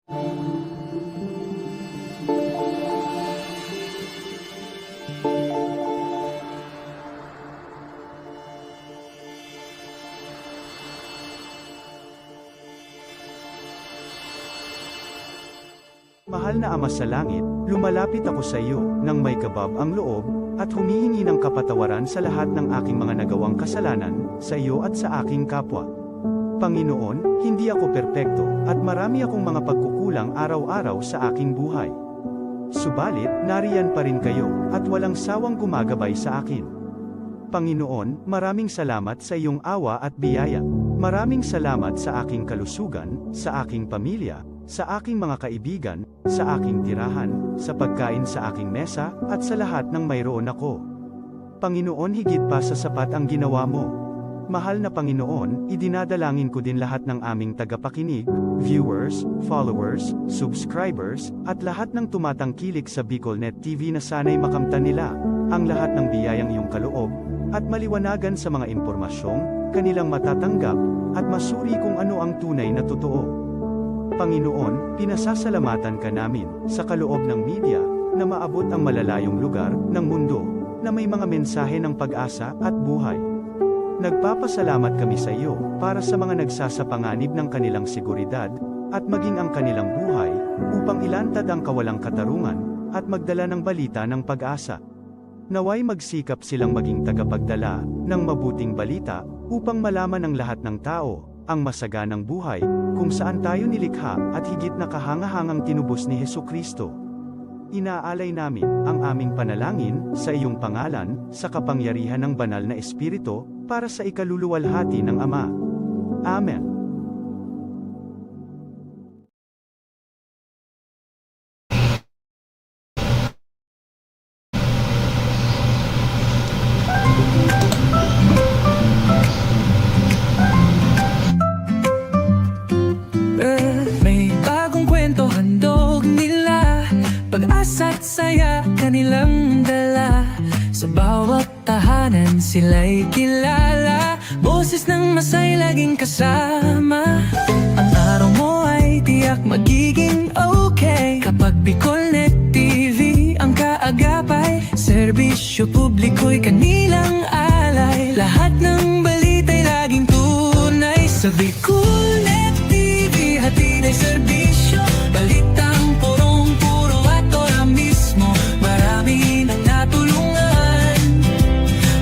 Mahal na Ama sa Langit, lumalapit ako sa iyo, nang may kabab ang loob, at humihingi ng kapatawaran sa lahat ng aking mga nagawang kasalanan, sa iyo at sa aking kapwa. Panginoon, hindi ako perpekto, at marami akong mga pagkukulang araw-araw sa aking buhay. Subalit, nariyan pa rin kayo, at walang sawang gumagabay sa akin. Panginoon, maraming salamat sa iyong awa at biyaya. Maraming salamat sa aking kalusugan, sa aking pamilya, sa aking mga kaibigan, sa aking tirahan, sa pagkain sa aking mesa, at sa lahat ng mayroon ako. Panginoon, higit pa sa sapat ang ginawa mo. Mahal na Panginoon, idinadalangin ko din lahat ng aming tagapakinig, viewers, followers, subscribers, at lahat ng tumatangkilik sa BicolNet TV na sana'y makamtan nila ang lahat ng biyayang iyong kaloob, at maliwanagan sa mga impormasyong kanilang matatanggap, at masuri kung ano ang tunay na totoo. Panginoon, pinasasalamatan ka namin, sa kaloob ng media, na maabot ang malalayong lugar, ng mundo, na may mga mensahe ng pag-asa, at buhay. Nagpapasalamat kami sa iyo, para sa mga nagsasapanganib ng kanilang seguridad, at maging ang kanilang buhay, upang ilantad ang kawalang katarungan, at magdala ng balita ng pag-asa. Naway magsikap silang maging tagapagdala, ng mabuting balita, upang malaman ng lahat ng tao, ang masaganang buhay, kung saan tayo nilikha, at higit na kahangahangang tinubos ni Hesukristo. Inaalay namin ang aming panalangin sa iyong pangalan, sa kapangyarihan ng banal na Espiritu, para sa ikaluluwalhati ng Ama. Amen. May bagong kwento handog nila, pag-asa at saya kanilang dala. Sa bawat tahanan sila'y kilala, boses ng masay laging kasama. Ang araw mo ay tiyak magiging okay, kapag BicolNet TV ang kaagapay. Serbisyo publiko'y kanilang alay, lahat ng balita'y laging tunay. Sa BicolNet TV, hatid ay serbisyo, balitang purong-puro at ora mismo. Marami nang natulungan,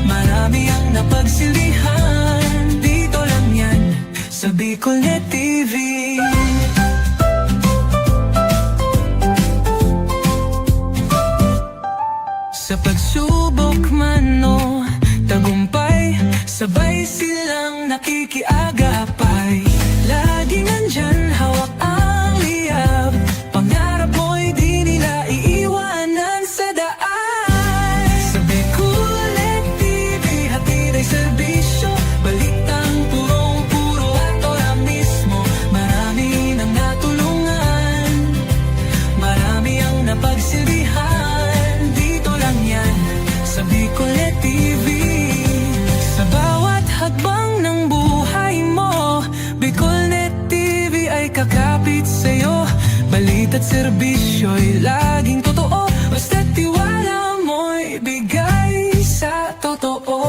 marami ang napagsilbihan, dito lang yan, sa BicolNet TV. Sa pagsubok man o tagumpay, sabay silang nakikiagapay. Laging nandyan, hawak ang liyab, pangarap mo'y di nila iiwanan sa daan. Sa BicolNet TV, hatid ay serbisyo, balitang purong-puro at ora mismo. Marami nang natulungan, marami ang napagsilbihan, dito lang yan, sa BicolNet TV. Sa bawat hakbang ng buhay mo, BicolNet TV ay kakapit sa'yo. Balita't serbisyo'y laging totoo, basta't tiwala mo'y bigay sa totoo.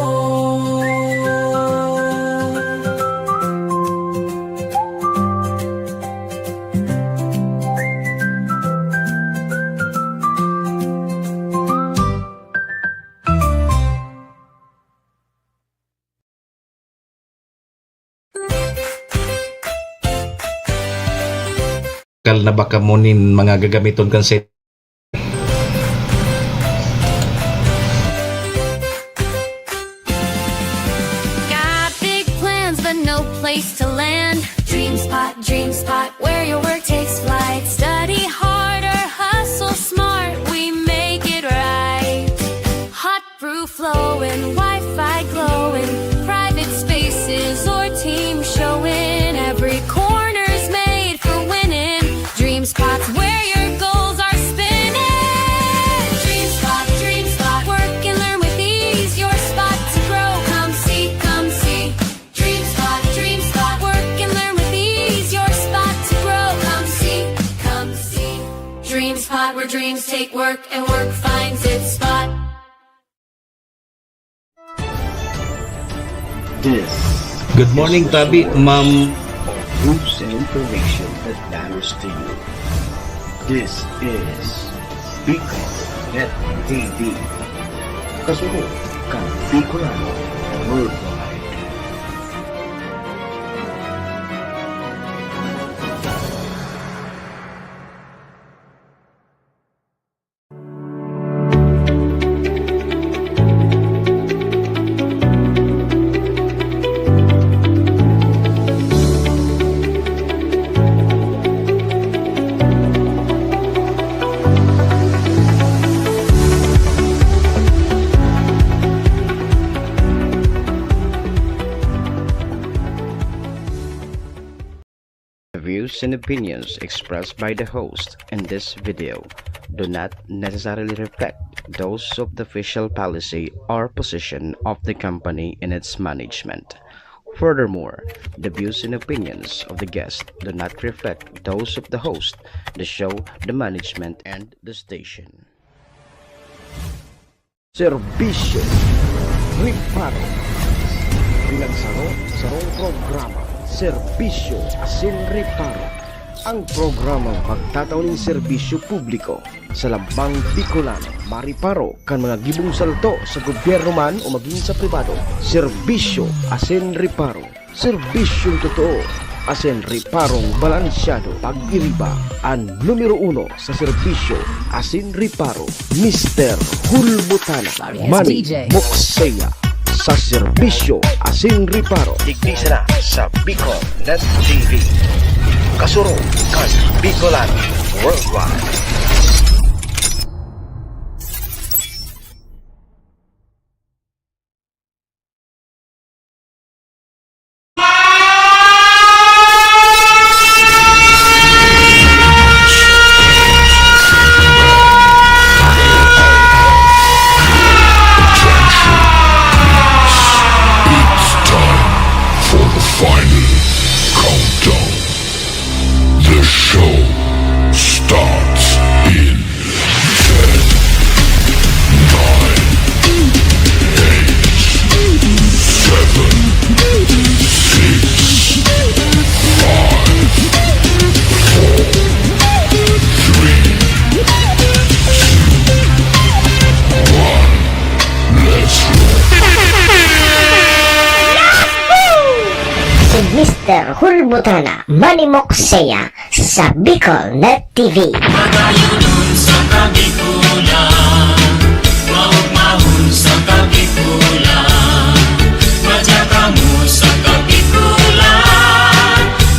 Kal na baka munin mga gagamiton kan sa Got big plans but no place to land. Dream spot, where your work takes flight. Study harder, hustle smart, we make it right. Hot brew flowing, Wi-Fi glowing, private spaces or team showing. Every corner's made for winning. Dream spots where your goals are spinning. Dream spot, work and learn with ease. Your spot to grow, come see, come see. Dream spot, work and learn with ease. Your spot to grow, come see, come dreams take work, and work finds its spot. This Good morning, Tabi, ma'am. news and information that matters to you. This is Bicol Net TV. Kasunod kang Bicolano Worldwide. The views and opinions expressed by the host in this video do not necessarily reflect those of the official policy or position of the company and its management. Furthermore, the views and opinions of the guest do not reflect those of the host, the show, the management, and the station. Serbisyo Riparo Pinagsaro-sarong programa Serbisyo Asin Riparo, ang programang magtatauning serbisyo publiko sa lambang Bicolano, mariparo kan mga gibong salto sa gobyerno man o maging sa pribado. Serbisyo Asin Riparo, serbisyong totoo, asin riparong balansyado. Pag-iriba ang numero 1 sa serbisyo Asin Riparo, Mr. Hulbutana Manny Moxeya sa serbisyo Asin Riparo. Digdisa na sa Bicol Net TV. Kasuro kan Bicolano Worldwide. Final countdown. The show starts in 10, 9, 8, 7, 6, 5, 4, 3, 2, 1. Let's roll. Si Mr. Hulbutana Manny Moxeya sa Bicol Net TV. Magayunon sa kabikulan, maugmahon sa kabikulan, madyaka mo sa kabikulan,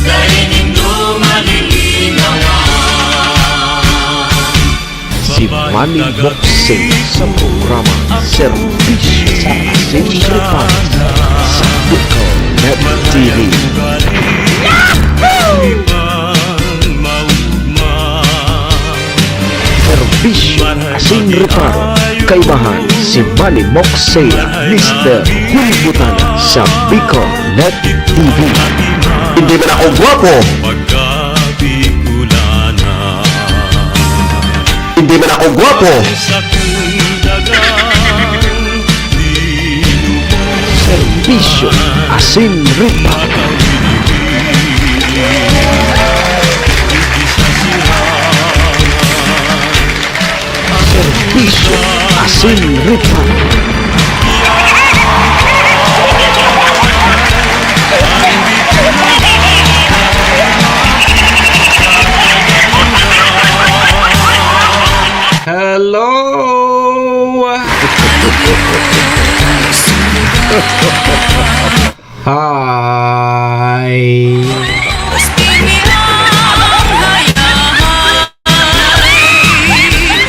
dahil nindo malilinawan. Si Manny Moxeya sa programa Serbisyo Asin Riparo sa Bicol Net TV. Serbisyo Asin Riparo, kaibahan si Manny Moxeya, Mr. Hulbutana sa Bicol Net TV. Hindi ba na ako gwapo? Hindi ba na ako gwapo? Serbisyo Asin Riparo. Serbisyo Asin Riparo. Hello! Hi!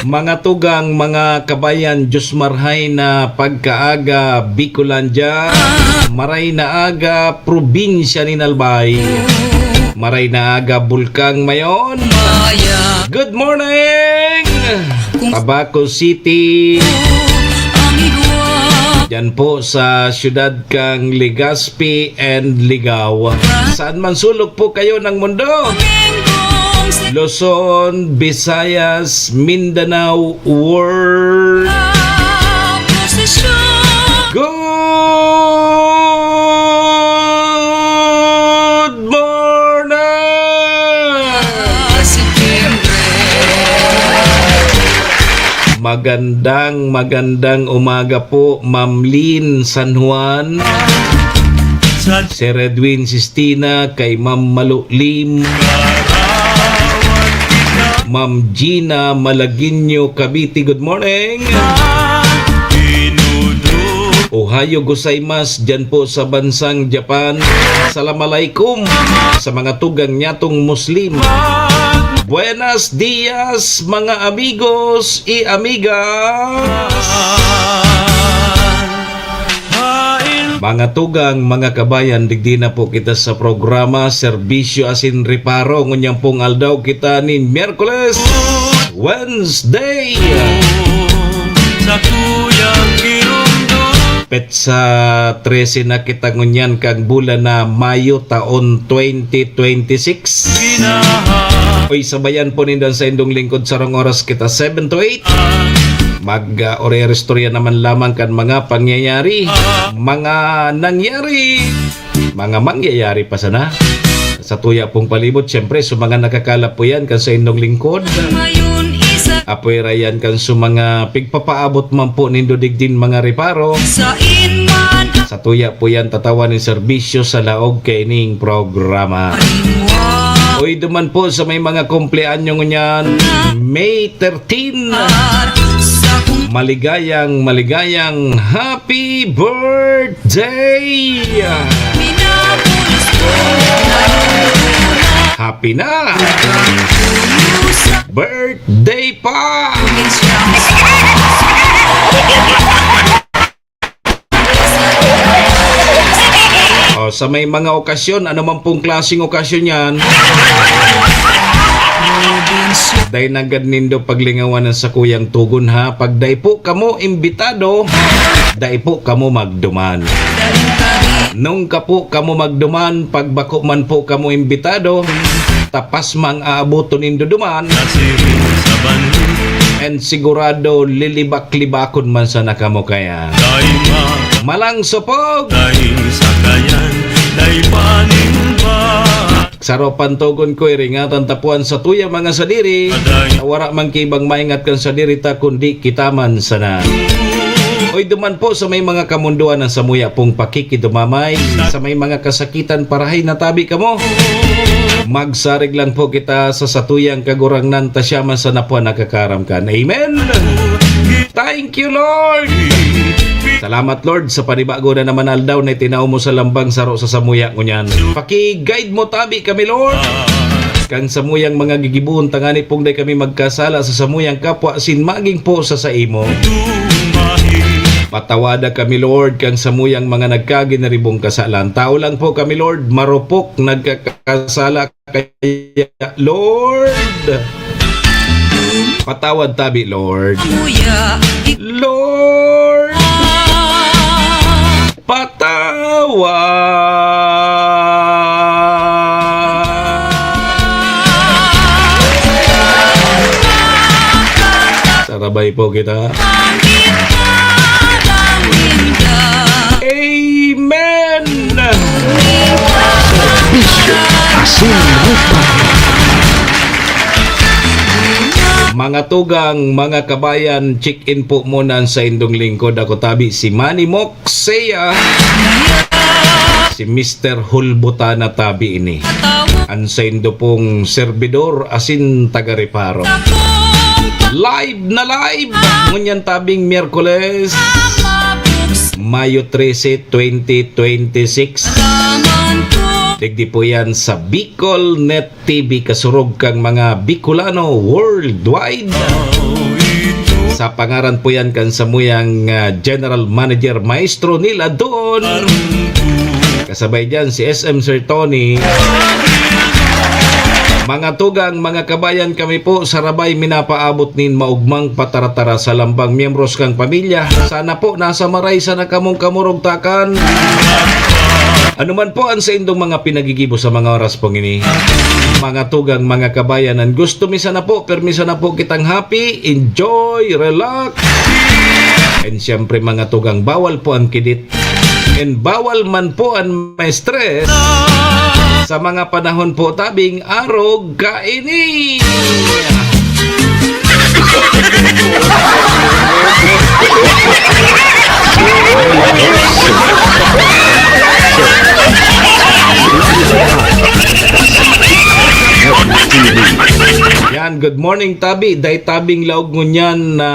Mga tugang, mga kabayan, Diyos marhay na pagkaaga Bicolandia, maray na aga probinsya ni Nalbay, maray na aga Bulkang Mayon. Good morning! Tabaco City. Yan po sa syudad kang Legazpi and Ligao. Saan man sulok po kayo ng mundo, Luzon, Visayas, Mindanao, World. Good morning! Magandang umaga po, Ma'am Lynn San Juan, si Redwin Sistina, kay Ma'am Malulim, Ma'am Gina Malaguinyo, Cavite, good morning. Ohayo gozaimasu dyan po sa bansang Japan. Assalamualaikum sa mga tugang nyatong Muslim. Buenos dias mga amigos y amigas. Mga tugang, mga kabayan, digdi na po kita sa programa Serbisyo Asin Reparo. Ngunyang pong aldaw kita ni Miyerkules, Wednesday. Petsa 13 na kita ngunyan kag bulan na Mayo taon 2026. Oy, sabayan po nindan sa indong lingkod sarong oras kita 7 to 8. Mag-ore-restorya naman lamang kan mga pangyayari, mga nangyari, mga mangyayari pa sana. Sa tuya pong palibot, syempre, sa mga nakakalap po yan kan sa indong lingkod. Apoy rayan kan sa mga pigpapaabot man po nindo digdin mga reparo. Sa tuya po yan tatawan ng serbisyo sa laog kaining programa. Uy, duman po sa may mga kumpleanyo ngunyan, May 13. Maligayang happy birthday! Happy na! Birthday pa! O, sa may mga okasyon, ano man pong klaseng okasyon yan, day nagad nindo paglingawan sa kuyang tugon ha. Pag day po kamo imbitado, day po kamo magduman. Nung ka po kamo magduman, pag bako man po kamo imbitado, tapas mang aaboto nindo duman. And sigurado lilibak-libakon man sa nakamo kaya. Malang supog! Saropan togon ko iringatan tapuan sa tuya mga sadiri. Wara man kibang maingat kan sadiri ta kundi kitaman sana. Oy, duman po sa may mga kamunduan ng samuya pong pakikidumamay, sa may mga kasakitan parahay natabi kamo. Magsarig lang po kita sa satuyang kagurangnan tasyaman sa napuan nakakaramkan. Amen! Thank you, Lord! Salamat, Lord, sa panibago na naman aldaw na itinaw mo sa lambang saro sa samuya ngunyan. Paki-guide mo tabi kami, Lord! Kang samuyang mga gigibuhon tangani pong day kami magkasala sa samuyang kapwa sinmaging po sa imo. Patawada kami, Lord, kang samuyang mga nagkaginaribong kasalan. Tao lang po kami, Lord, marupok nagkakasala kaya, Lord. Patawad tabi, Lord. Lord, patawad. Sarabay po kita. Amen! Serbisyo Asin Reparo. Mga tugang, mga kabayan, check-in po muna sa indong lingkod. Ako tabi si Manny Moksea, si Mr. Hulbutana tabi ini. Ang sa indo pong servidor asin taga-reparo. Live na live! Ngunyan tabing Miyerkules, Mayo 13, 2026. Digdi po yan sa Bicol Net TV, kasurog kang mga Bicolano worldwide. Sa pangaran po yan kan samuyang General Manager Maestro nila doon. Kasabay dyan si SM Sir Tony. Mga tugang, mga kabayan, kami po sarabay minapaabot nin maugmang pataratara sa lambang miyembros kang pamilya. Sana po nasa maray sana kamong kamurugtakan. Ano man po ang sa indong mga pinagigibo sa mga oras pong ini. mga tugang mga kabayanan. Gusto misa na po, permisa na po kitang happy, enjoy, relax. And syempre mga tugang, bawal po ang kidit. And bawal man po ang may stress. Sa mga panahon po tabing arog kainin. Yan, good morning tabi. Day tabing laog ngunyan na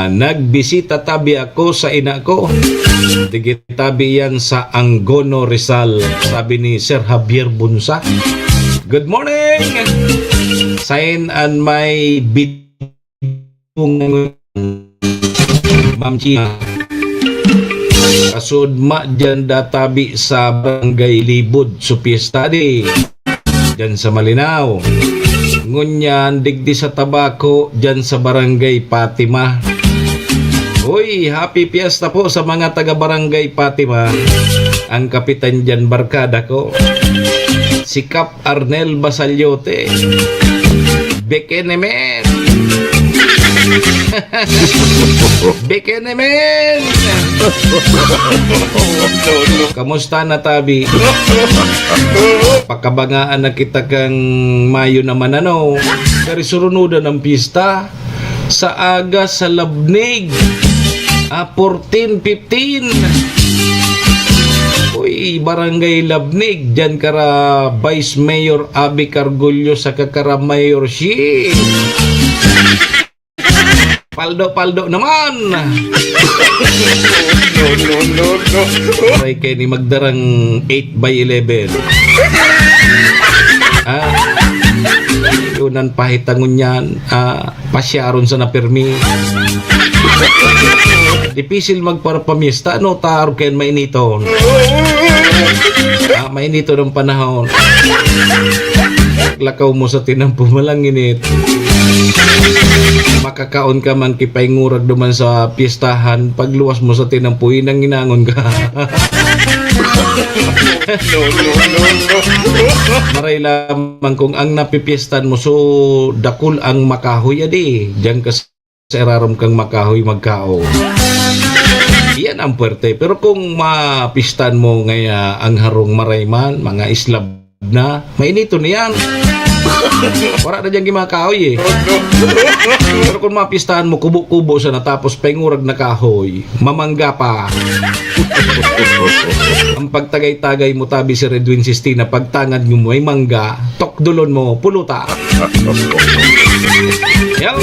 nagbisita tabi ako sa ina ko. Digit tabi yan sa Angono, Rizal. Sabi ni Sir Javier Bunsa. Good morning! Sign and my bidung Ma'am Chia. Kasudma dyan databi sa Barangay Libod, Supiestadi. Dyan sa Malinaw. Ngunyan, digdi sa Tabako, dyan sa Barangay Fatima. Uy, happy fiesta po sa mga taga Barangay Fatima. Ang kapitan dyan, barkada ko. Si Cap Arnel Basalyote. Bekenemen. Bekenemen. Kamusta na tabi? Pakabangaan na kita kang Mayo naman ano. Dari surunudan ng pista sa aga sa Labnig. 14-15. Uy, Barangay Labnig. Diyan kara Vice Mayor Abby Cargullo sa kakara Mayor Shi. Paldo naman. No. Aray kayo ni magdarang 8/11. Yunan pahitangon yan. Pasyaron sa napirmi. Dipisil magparapamiesta. Ano taro kayo mainiton? Mainito ng panahon. Lakaw mo sa tinampo malanginit. Makakaon ka man kipaingurag duman sa piestahan. Pagluwas mo sa tinampo, inang inangon ka. Maray lamang kung ang napipiestan mo so dakul ang makahoy adi. Diyan ka sa erarom kang makahoy magkao. Iyan ang puwerte. Pero kung mapistan mo ngaya ang harong marayman, mga islab na, mainito na yan. Wala na dyan gimakahoy eh. Pero kung mapistahan mo, kubo-kubo sa natapos pengurag na kahoy, mamangga pa. Ang pagtagay-tagay mo tabi si Redwin Sistina, pagtangad mo may mangga, tokdulon mo, puluta. Yaw!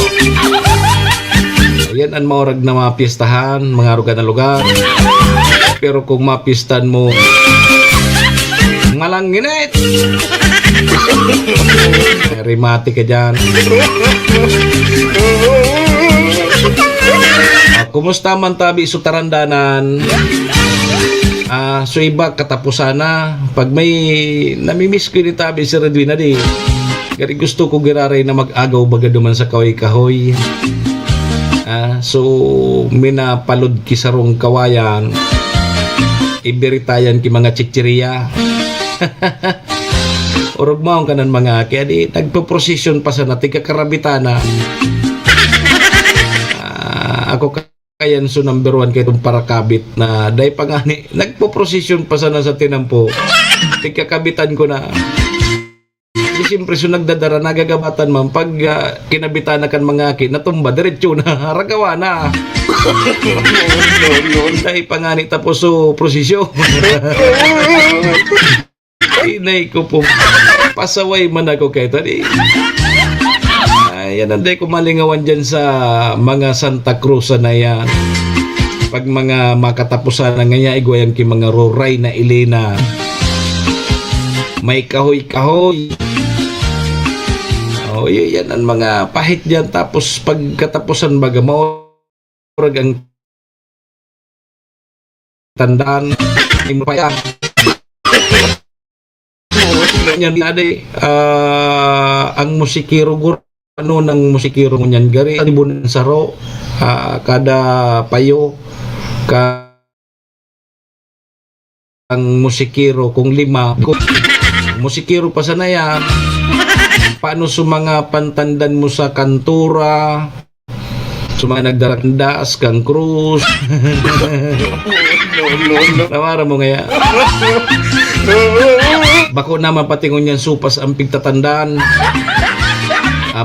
Ayan ang maurag na mapistahan, mga ruga na lugar. Pero kung mapistan mo, malanginit. Rimati ka dyan. Kumusta man tabi sutarandanan? So iba katapusan na. Pag may namimiss ko ni tabi si Redwin na di. Kaya gusto ko giraray na mag-agaw baga duman sa kahoy-kahoy. So minapalod kisarong kawayan. Ibiritayan ki mga chichiriya. Orog maong kanan mga kaya di nagpo-prosesyon pa sa nating kakarabitana. Ako kayan so number 1 kay itong parakabit na day pa nga ni nagpo-prosesyon pa sana sa tinampo. Tigkakabitan ko na. Di siyempre so nagdadara nagagabatan man pag kinabitana kan mga akin natumba diretso na ragawa na. Day pa nga ni tapos so prosesyon. Inay ko po pasaway man ako kay tadi. Ayan, anday ko malingawan dyan sa mga Santa Cruz na yan. Pag mga makatapusan na ngaya igwayan ki mga roray na Elena. May kahoy-kahoy. Yan ang mga pahit dyan. Tapos pagkatapusan baga maurag ang tandaan. Hindi mo pa yan. Yan ade ang musikero ano ng musikero nyan gari libon saro kada payo ang musikero kung 5 musikero pa sana yan. Paano sa mga pantandan mo sa kantura, sa mga nagdarandas kang krus. Nawara mo ngaya. Bako naman patingon yan supas ang pigtatandaan.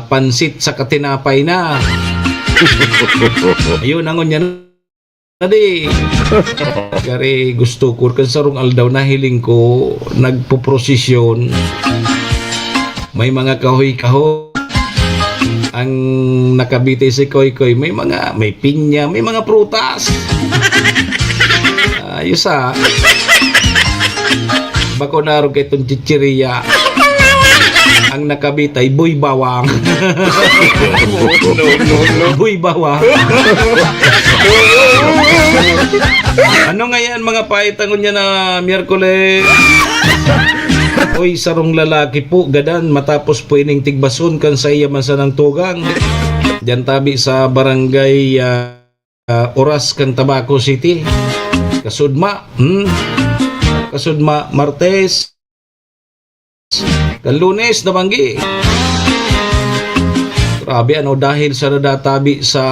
Pansit sa katinapay na. Ayun, angon yan. Nadi. Kari gusto ko kan sarong aldaw na hiling ko nagpo-prosesyon. May mga kahoy-kahoy. Ang nakabitay si Koy-Koy, may pinya, may mga prutas. Ayos Bako naro kay itong chichiriya. Ang nakabitay, boy bawang. Boy bawang. Ano nga yan mga paitangon niya na Miyerkules? Oy, sarong lalaki po, gadan, matapos po ining tigbason kan sa iya masanang tugang. Diyan tabi sa barangay Oras kang Tabaco City. Kasudma, Kasudma, Martes, kan Lunes, Nabanggi. Grabe, dahil sa nadatabi sa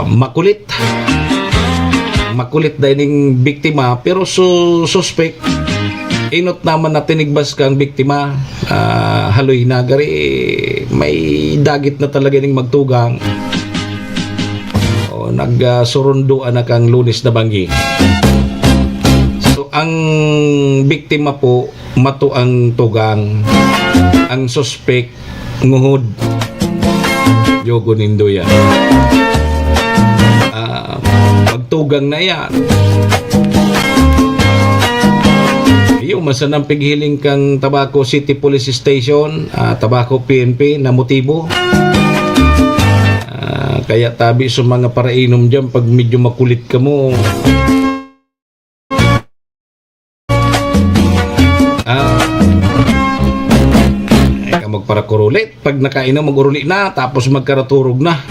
makulit. Makulit dahil ng biktima, pero suspect. Inot naman na tinigbas kang biktima, haloy nagari, may dagit na talaga ning magtugang. O nagsurunduan na kang Lunes na Banggi. So ang biktima po mato ang tugang, ang suspect nguhod. Yogo nindo yan. Magtugang na yan. Yung masanang pighiling kang Tabaco City Police Station, Tabaco PNP na motibo. Kaya tabi sa mga parainom dyan pag medyo makulit ka mo. Ka magparakurulit. Pag nakainom maguruli na, tapos magkaraturog na.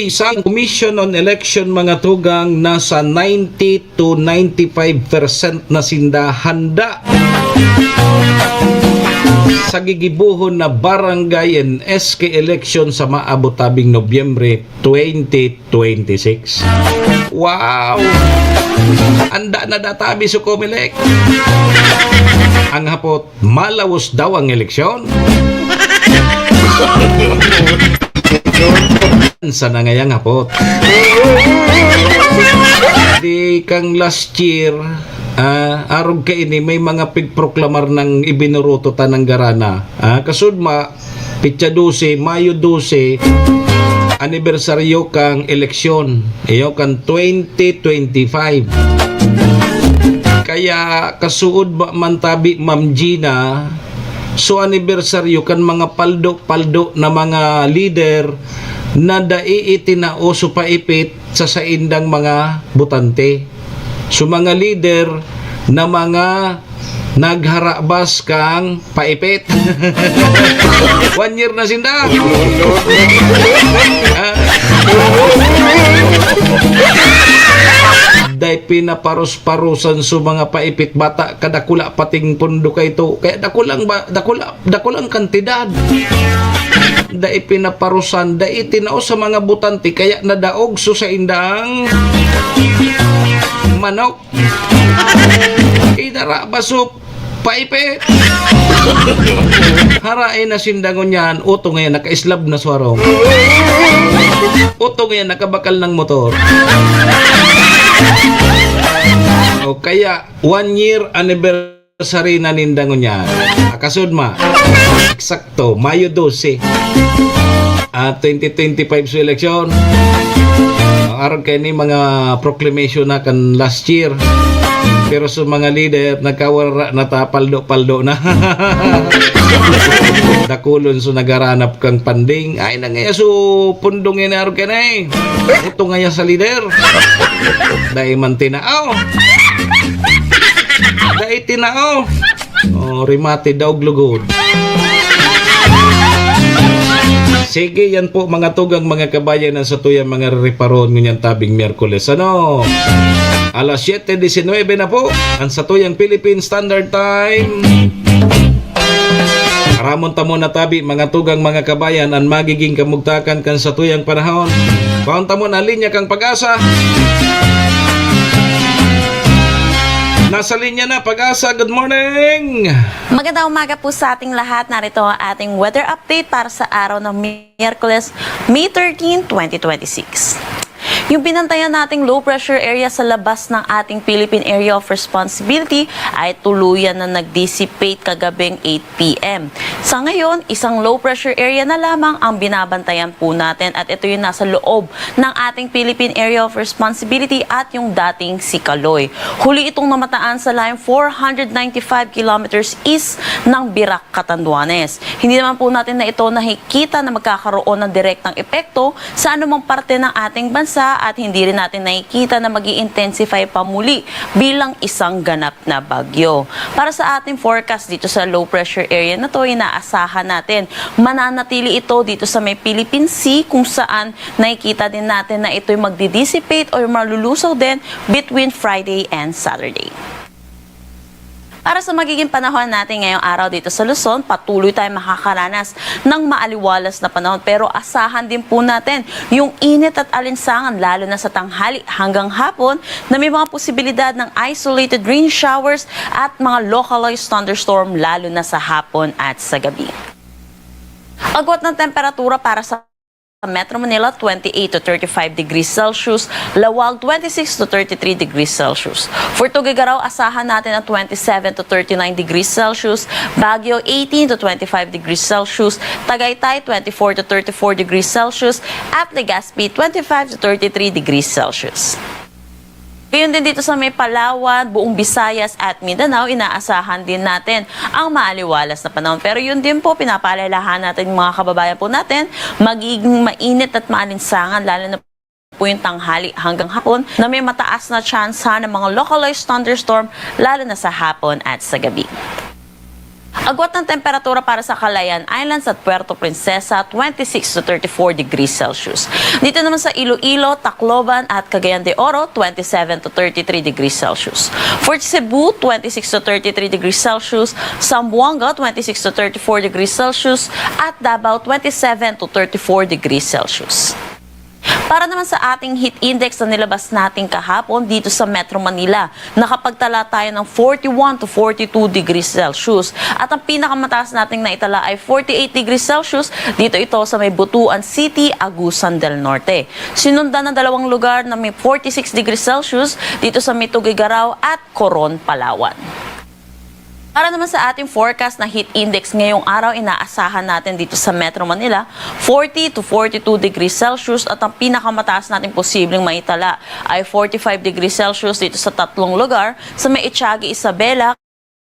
Isang Commission on Election mga tugang nasa 90 to 95% na sinda handa sa gigibuhon na barangay and SK election sa maabot tabing Nobyembre 2026. Wow! Anda na databi sa Comelec. Ang hapot, malawos daw ang eleksyon. Sa nangayang hapot. Di kang last year, arog ka ini, may mga pigproklamar ng ibinuruto tanang garana. Kasudma, Pitsa 12, Mayo 12, anibersaryo kang eleksyon. Iyo kang 2025. Kaya kasuod ba mantabi Ma'am Gina, so anibersaryo kan mga paldo na mga leader na daiitinao so paipit sa saindang mga butante. So mga leader na mga nagharabas kang paipit. 1 year na sinda. Dahil pinaparos-parusan sa mga paipit bata kadakula pating pundo kay to. Kaya dakulang kantidad. Dahil pinaparusan, dahil tinao sa mga butante kaya nadaog so sa indang manok. Idara baso paipit. Harain na sindangon yan. Uto ngayon naka-islab na swarong. Uto ngayon nakabakal ng motor. O kaya 1 year anniversary na nindangon yan. Kasudma, eksakto, Mayo 12, 2025 sa eleksyon. Aron kayo ni mga proclamation na kan last year. Pero sa mga leader, nagkawara na paldo na. Dakulon so nagaranap kang panding. Ay na nga so pundong yan aron kayo na eh. Ito nga sa leader. Dahil man tinaaw. Dahil tinaaw. Rimate daw glugod. Sige, yan po mga tugang mga kabayan ng sa tuyang mga reparon ngunyan tabing Miyerkules. Ano? Alas 7:19 na po ang sa tuyang Philippine Standard Time. Karamon tamo na tabi mga tugang mga kabayan ang magiging kamugtakan kan sa tuyang panahon. Kaon tamo na linya kang Pag-asa. Nasa linya na Pag-asa, good morning! Magandang umaga po sa ating lahat. Narito ang ating weather update para sa araw ng Miyerkules, May 13, 2026. Yung binantayan nating low pressure area sa labas ng ating Philippine Area of Responsibility ay tuluyan na nag-dissipate kagabing 8 p.m. Sa ngayon, isang low pressure area na lamang ang binabantayan po natin at ito yung nasa loob ng ating Philippine Area of Responsibility at yung dating Sikaloy. Huli itong namataan sa line 495 kilometers east ng Birac, Catanduanes. Hindi naman po natin na ito nakikita na magkakaroon ng direktang epekto sa anumang parte ng ating bansa at hindi rin natin nakikita na mag-i-intensify pa muli bilang isang ganap na bagyo. Para sa ating forecast dito sa low pressure area na to, inaasahan natin mananatili ito dito sa may Philippine Sea kung saan nakikita din natin na ito'y magdi-dissipate or malulusaw din between Friday and Saturday. Para sa magiging panahon natin ngayong araw dito sa Luzon, patuloy tayong makakaranas ng maaliwalas na panahon. Pero asahan din po natin yung init at alinsangan lalo na sa tanghali hanggang hapon na may mga posibilidad ng isolated rain showers at mga localized thunderstorm lalo na sa hapon at sa gabi. Agwat ng temperatura para sa Metro Manila, 28 to 35 degrees Celsius. Lawag, 26 to 33 degrees Celsius. For Tuguegarao, asahan natin ang 27 to 39 degrees Celsius. Baguio, 18 to 25 degrees Celsius. Tagaytay, 24 to 34 degrees Celsius. At Legazpi, 25 to 33 degrees Celsius. Ngayon din dito sa may Palawan, buong Visayas at Mindanao, inaasahan din natin ang maaliwalas na panahon. Pero yun din po, pinapaalalahan natin mga kababayan po natin, magiging mainit at maalinsangan, lalo na po yung tanghali hanggang hapon, na may mataas na chance ng mga localized thunderstorm, lalo na sa hapon at sa gabi. Agwat ng temperatura para sa Calayan Islands at Puerto Princesa, 26 to 34 degrees Celsius. Dito naman sa Iloilo, Tacloban at Cagayan de Oro, 27 to 33 degrees Celsius. For Cebu, 26 to 33 degrees Celsius. Zamboanga, 26 to 34 degrees Celsius. At Davao, 27 to 34 degrees Celsius. Para naman sa ating heat index na nilabas natin kahapon dito sa Metro Manila, nakapagtala tayo ng 41 to 42 degrees Celsius. At ang pinakamataas nating naitala ay 48 degrees Celsius. Dito ito sa may Butuan City, Agusan del Norte. Sinundan ng dalawang lugar na may 46 degrees Celsius dito sa may Tuguegarao at Coron, Palawan. Para naman sa ating forecast na heat index ngayong araw, inaasahan natin dito sa Metro Manila, 40 to 42 degrees Celsius at ang pinakamataas natin posibleng maitala ay 45 degrees Celsius dito sa tatlong lugar sa may Itiagi, Isabela,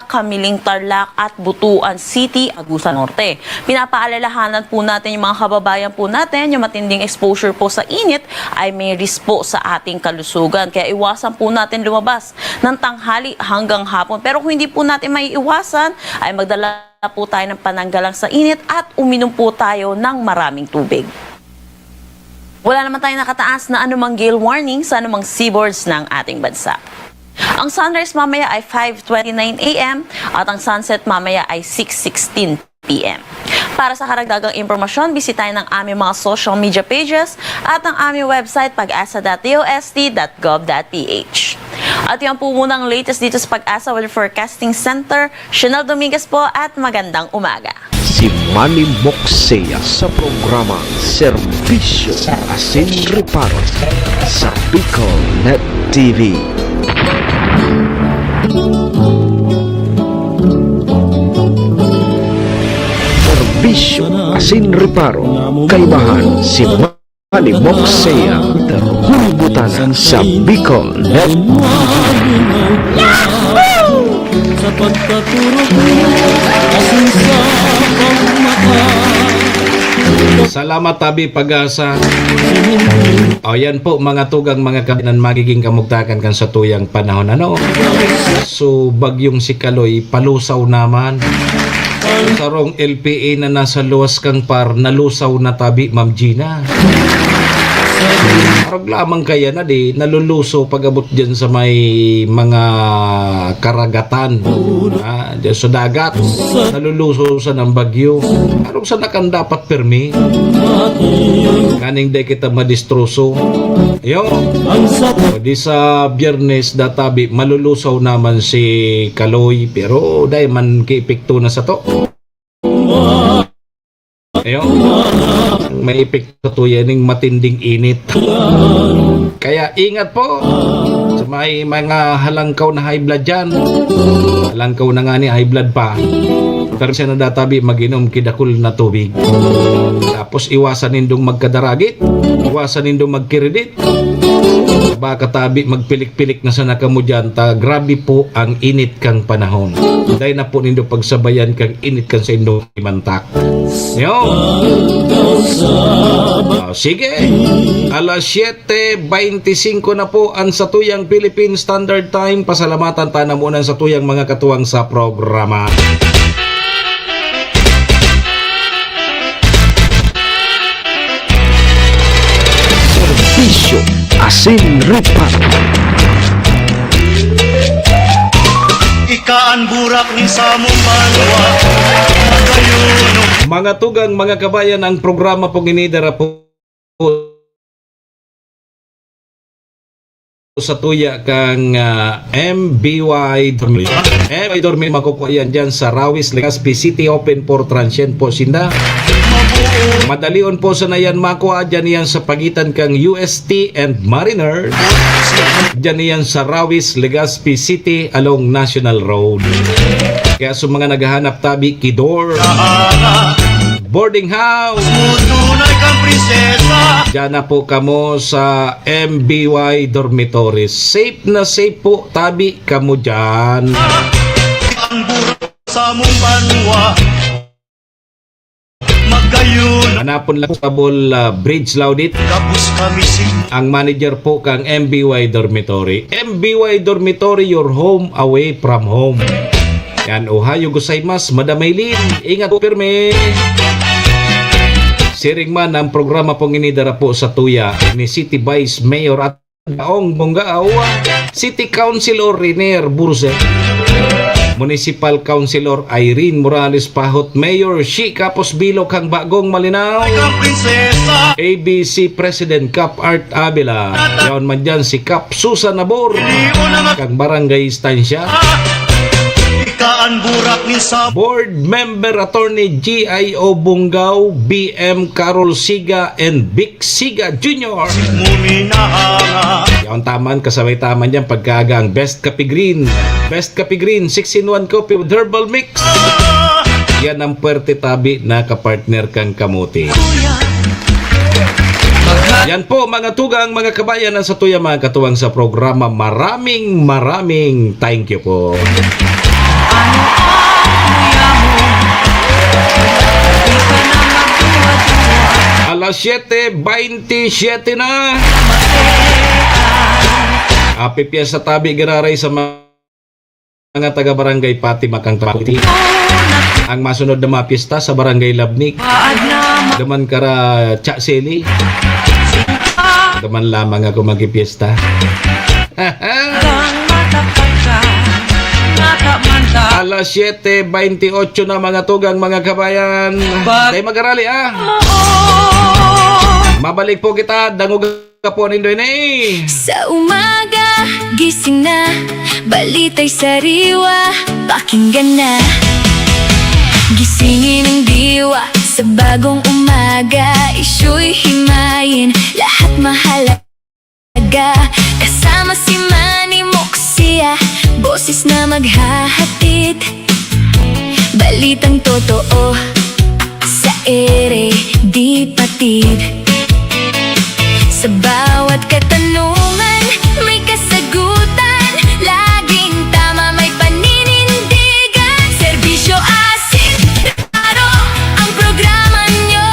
Kamiling, Tarlac at Butuan City, Agusan Norte. Pinapaalalahanan po natin yung mga kababayan po natin, yung matinding exposure po sa init ay may risk po sa ating kalusugan. Kaya iwasan po natin lumabas ng tanghali hanggang hapon. Pero kung hindi po natin may iwasan, ay magdala po tayo ng pananggalang sa init at uminom po tayo ng maraming tubig. Wala naman tayong nakataas na anumang gale warning sa anumang seaboards ng ating bansa. Ang sunrise mamaya ay 5:29 a.m. at ang sunset mamaya ay 6:16 p.m. Para sa karagdagang impormasyon, bisitahin ang aming mga social media pages at ang aming website pag-asa.dost.gov.ph. At yan po muna ang latest dito sa Pag-asa Weather Forecasting Center. Chanel Dominguez po at magandang umaga. Si Manny Moxea sa programang Serbisyo Asin Reparo sa Bicol Net TV. Serbisyo Asin Reparo, kaibahan si Manny Moxea, hulbutan sa Bicol Net. Sa pagkaturo ko, asin sa pagmata. Salamat tabi Pag-asa. O yan po mga tugang mga kabinan, magiging kamugtakan kan sa tuyang panahon. Ano? So bagyong Sikaloy, palusaw naman. sarong LPA na nasa luwas kang par, nalusaw na tabi, Ma'am Gina. Parang lamang kaya na di, naluluso pag-abot dyan sa may mga karagatan. Dyan sa dagat, naluluso sa ng bagyo. Parang sa nakan dapat permi. Kaning di kita madistroso. Ayun. Di sa Biyernes databi, malulusaw naman si Kaloy. Pero dahil man kiipikto na sa to. Ayun. May epekto to yan ng matinding init. Kaya ingat po sa may mga halangkaw na high blood dyan. Halangkaw na nga ni high blood pa. Pero siya nadatabi mag-inom kidakul na tubig. Tapos iwasan nindong magkadaragit. Iwasan nindong magkiredit. Baka tabi magpilik-pilik na sa nakamo dyan. Grabe po ang init kang panahon. Dahil na po nindo pagsabayan kang init kang sa indong imantak. Yo. Sige. Alas 7:25 na po ang satuyang Philippine Standard Time. Pasalamatan tayo na muna sa tuyang mga katuwang sa programa. Serbisyo Asin Reparo. Ikaan burak ni samong banwa magayuno. Mga tugang, mga kabayan, ang programa pong inidara po sa tuya kang MBY Dormi. MBY Dormi makukuha yan dyan sa Rawis, Legazpi City, open for transient po sinda. Madalion po sa nayan makuha dyan yan sa pagitan kang UST and Mariner. Dyan yan sa Rawis, Legazpi City along National Road. Kaya sa mga naghahanap tabi, Kidor, boarding house, Tunay kang prinsesa. dyan na po kamo sa MBY Dormitories. Safe na safe po tabi kamo dyan. Ikaan burak sa mong banwa magayuno. Hanapon lang sa Bridge Laudit. Kapos kami sing Ang manager po kang MBY Dormitory. MBY Dormitory, your home away from home. Yan, ohayo gozaimasu, Madam Maylin. Ingat po pirme. Siring man ang programa pong inidara po sa tuya ni City Vice Mayor at Daong Bonggaaw, City Councilor Renier Burse, Municipal Councilor Irene Morales Pahot, Mayor Shi Capos Bilog kang Bagong Malinaw, kang prinsesa. ABC President Cap Art Abela, yaon man dyan si Cap Susan Nabor, Di mo na kang Barangay Estancia, ikaan burak ni samong Board Member Attorney GIO Bungaw, BM Carol Siga and Vic Siga Jr. muminahanga. Yaon taman, kasabay taman yan pagkagang Best Kape Green. Best Kape Green, 6-in-1 coffee with herbal mix. Yan ang puwerte tabi na kapartner kang kamote. Yan po mga tugang, mga kabayan ang sa tuya mga katuwang sa programa. Maraming thank you po. Alas 7:27 na. Happy Piesta tabi gararay sa mga taga-barangay Pati Makang Trakuti. Ang masunod na mga piyesta sa Barangay Labnik. Daman kara Chakseli. Daman lamang ako magpiesta. Alas 7:28 na mga tugang, mga kabayan. Tayo mag-arali Mabalik po kita, dangog ka po nindo ini. Sa umaga, gising na, balita'y sariwa, pakinggan na. Gisingin ang diwa, sa bagong umaga, isyu'y himayin, lahat mahalaga. Kasama si Manny Moxia, boses na maghahatid, balitang totoo, sa ere di patid. Sa bawat katanungan, may kasagutan, laging tama, may paninindigan. Serbisyo Asin Reparo, ang programa nyo.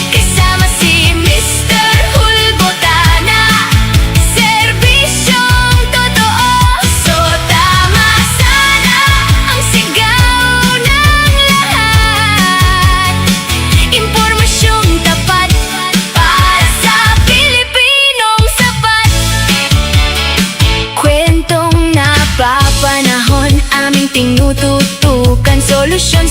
Kasama si Mr. Hulbotana, serbisyong totoo. So tama sana ang sigaw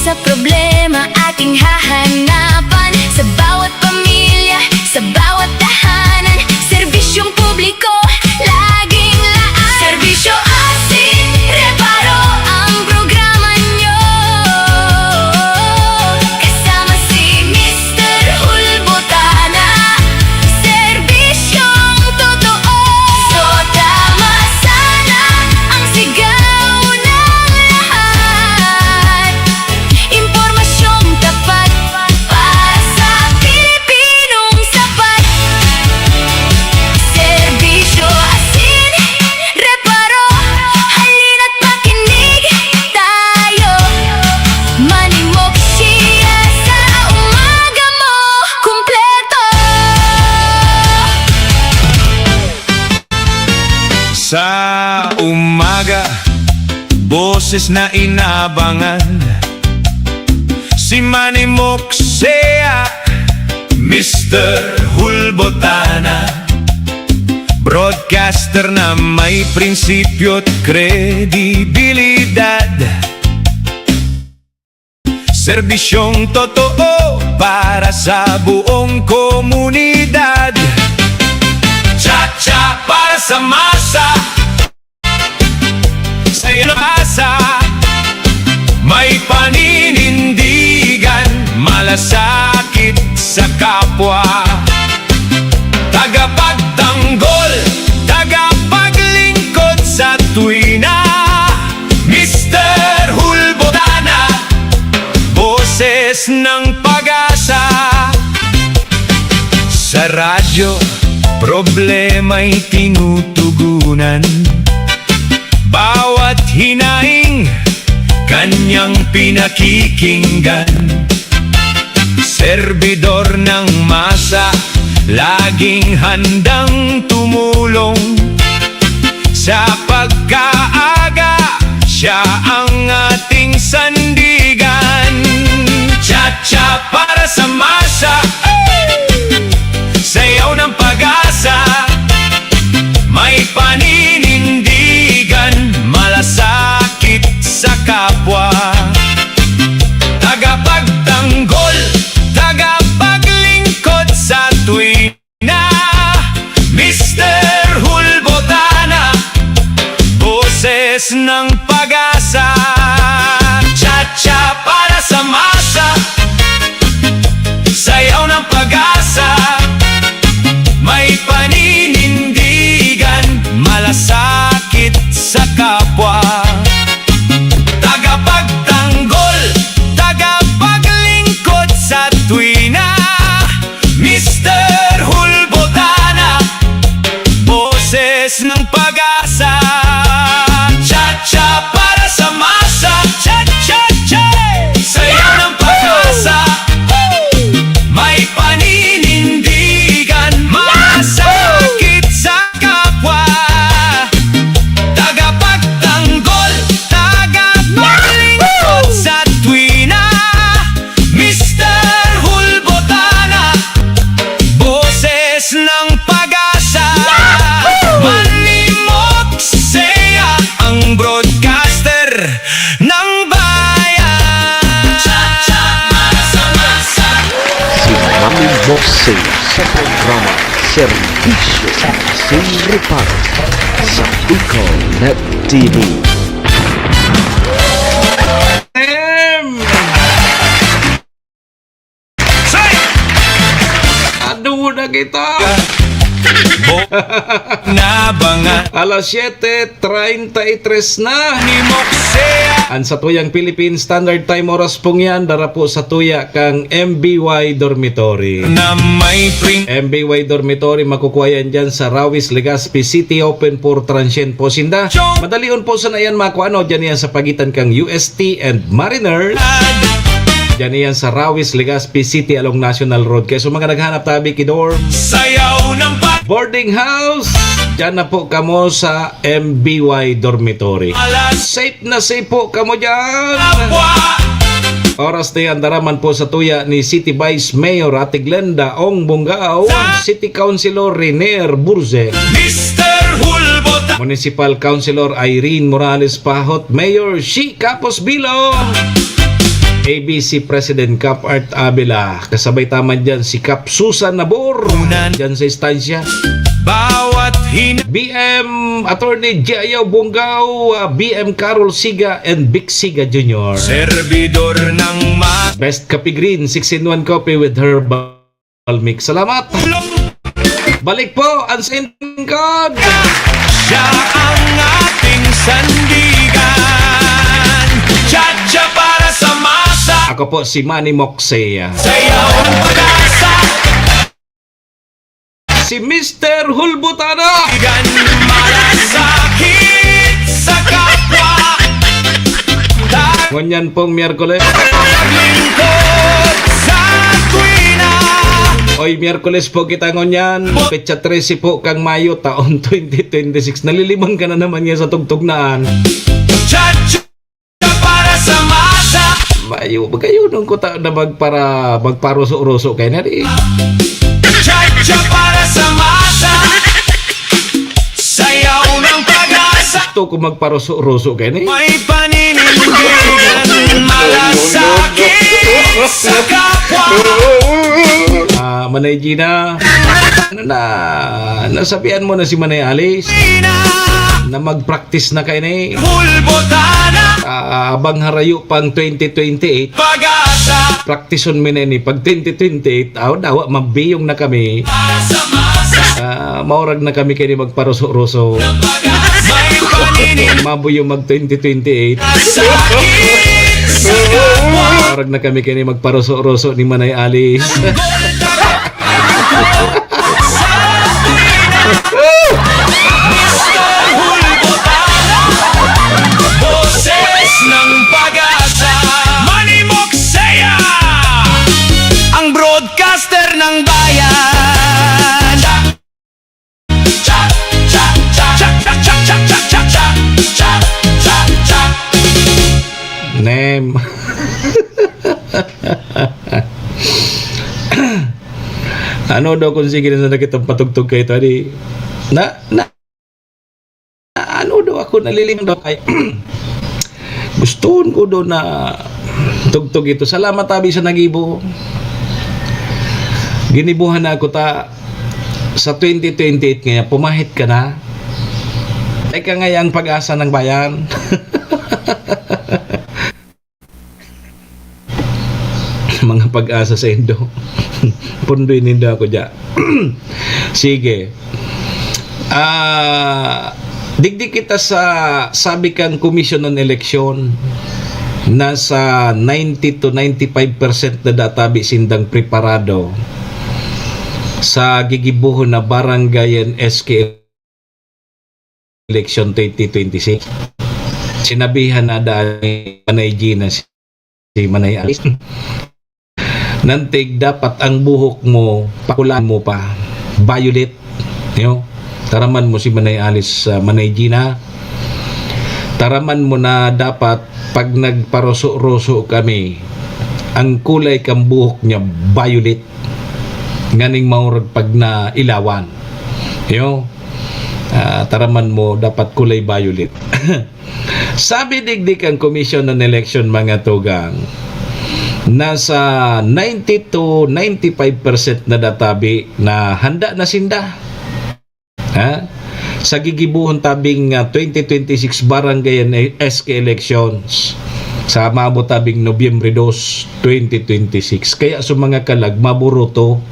sa problema ating hahanapan. Sa bawat pamilya, sa bawat tahanan, serbisyong publiko, laging laan. Serbisyo Asin Reparo ang programa nyo. Kasama si Mr. Hulbotana, serbisyong totoo. So tama sana ang sigaw ng lahat. Impormasyong tapat para sa Pilipinong sapat. Serbisyo Asin Reparo, halina't makinig tayo. Manimok siya sa umaga mo kumpleto. Sa umaga, boses na inabangan, si Manny Moksea, Mr. Hulbotana, broadcaster na may prinsipyo at kredibilidad. Serbisyong totoo para sa buong komunidad. Cha-cha para sa masa, sa'yo na masa. May paninindigan, malasakit sa kapwa. Tagapagtanggol, tagapaglingkod sa tuwina. Mr. Hulbotana, boses ng pag-asa. Sa radyo, problema'y tinutugunan. Bawat hinaing, kanyang pinakikinggan. Serbidor ng masa, laging handang tumulong. Sa pagkaaga, siya ang ating sandigan. Cha-cha para sa masa, sayaw ng pag-asa. May paninindigan, malasakit sa kapwa. Tagapagtanggol, tagapaglingkod sa tuwina. Mr. Hulbotana, boses ng pag-asa. Cha-cha para sa masa, sayaw ng pag-asa. May paninindigan, malasakit sa kapwa. Tagapagtanggol, tagapaglingkod sa tuwina. Mr. Hulbotana, boses ng pag-asa. Cha-cha para sa masa, cha-cha-cha, sayaw ng pag-asa. May paninindigan, masakit sa kapwa. Tagapagtanggol, tagapaglingkod sa tuwina. Mr. Hulbotana, boses ng pag-asa. Manny Moksea, ang broadcaster ng bayan. Cha-cha para sa masa. Si Manny Moksea sa programa Serbisyo Asin Reparo sa Bicol Net TV. Say! Ano na kita? Nabangan Alas 7:33 na. ni Moksea. An sa tuyang Philippine Standard Time oras pong yan, dara po sa tuya kang MBY Dormitory. Na may print MBY Dormitory makukuha yan dyan sa Rawis, Legazpi City, open for transient po sinda. Madalion po sa na yan makuano, dyan yan sa pagitan kang UST and Mariners. Dyan yan sa Rawis, Legazpi City along National Road. Kaya so mga naghanap tabi kidorm, sayaw ng boarding house, dyan na po kamo sa MBY Dormitory. pag-alas. Safe na safe po kamo dyan. Kapwa, Oras na yan, daraman po sa tuya ni City Vice Mayor Ate Glenda Ong Bungao, City Councilor Renier Burze, Mr. Hulbotana, Municipal Councilor Irene Morales Pahot, Mayor Shi Capos Bilo, ABC President Cap Art Abela. Kasabay taman dyan si Cap Susan Nabor. Dyan sa istansya. Bawat BM Attorney Jayaw Bungaw, BM Carol Siga, and Vic Siga Jr. servidor ng Best Coffee Green, 6-in-1 coffee with herbal mix. Salamat! Balik po ang singkod! Siya ang ating sandigan. Cha-cha para sa masa. Ako po si Manny Moxea. Sayaw ng pag-asa. Si Mr. Hulbutana. Igan malasakit sa kapwa. Ngunyan pong Miyerkules. Taglingkod sa tuwina. Oy, Miyerkules po kita ngunyan. Petsa 13 po kang Mayo taon 2026. Nalilimang ka na naman niya sa tugtugnaan. Cha-cha para sa masa. Mayo, magayunon ko ta na magparuso-ruso kay na di. Cha-cha para sa masa. Sayaw ng pag-asa. Ito kung magparuso-ruso kay na. May paninindigan. Malasakit sa kapwa. Manay Gina, ano na, nasabihan mo na si Manay Alice na mag-practice na kayo na eh. Hulbutana. Abang harayo pang 2028, Pag-asa. practice on na ni pag 2028, dawa mabiyong na kami. Maurag na kami kayo magparuso-ruso. May paninindigan. Mabuyong mag 2028. Sakit sa kapwa. Maurag na kami kayo magparuso-ruso ni Manay Alice. Boses ng pag-asa. Manny Moxea, ang broadcaster ng bayan. Cha cha cha cha cha cha cha cha cha cha cha cha cha. Nem. Ano daw kung sige na nakitang patugtog kayo tadi? Ano daw ako naliling daw kay gustuon ko daw na tugtog ito. Salamat tabi sa nagibo. Ginibuhan na ako ta sa 2028 ngayon. Pumahit ka na. Teka ngayang pag-asa ng bayan. Mga pag-asa sa Indo. Pundoy nindo ako dyan. Sige. Digdig kita sa sabi kang Commission on Election. Nasa 90 to 95% na databi sindang preparado sa gigibuhon na barangay and SK election 2026. Sinabihan na dahil Manay Gina si Manay Alice. Nantig dapat ang buhok mo pakulan mo pa violet, taraman mo si Manay Alice, Manay Gina, taraman mo na dapat pag nagparoso-roso kami ang kulay kang buhok niya violet nganing maurag pag na ilawan, taraman mo dapat kulay violet. Sabi digdig ang Commission on Election mga tugang, nasa 90 to 95% na databi na handa na sinda sa gigibuhon tabing 2026 barangay and SK elections sa maabot tabing Nobyembre 2, 2026. Kaya sa mga kalag maburuto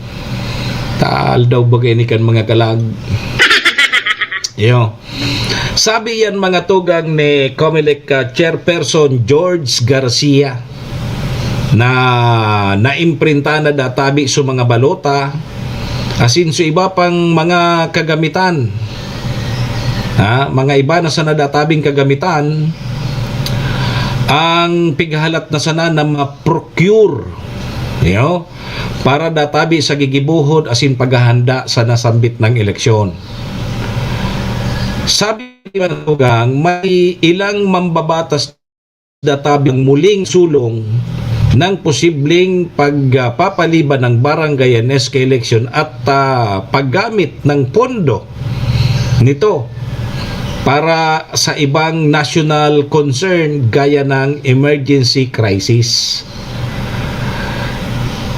taal daw bagay ni kan mga kalag. Sabi yan mga tugang ni Comelec Chairperson George Garcia na naimprinta na databi sa mga balota asin sa iba pang mga kagamitan, mga iba na sa nadatabing kagamitan ang pighalat na sana na ma-procure para databi sa gigibuhod asin paghahanda sa nasambit ng eleksyon. Sabi ng tugang, may ilang mambabatas databing muling sulong ng posibleng pagpapaliban ng barangay and SK election at paggamit ng pondo nito para sa ibang national concern gaya ng emergency crisis.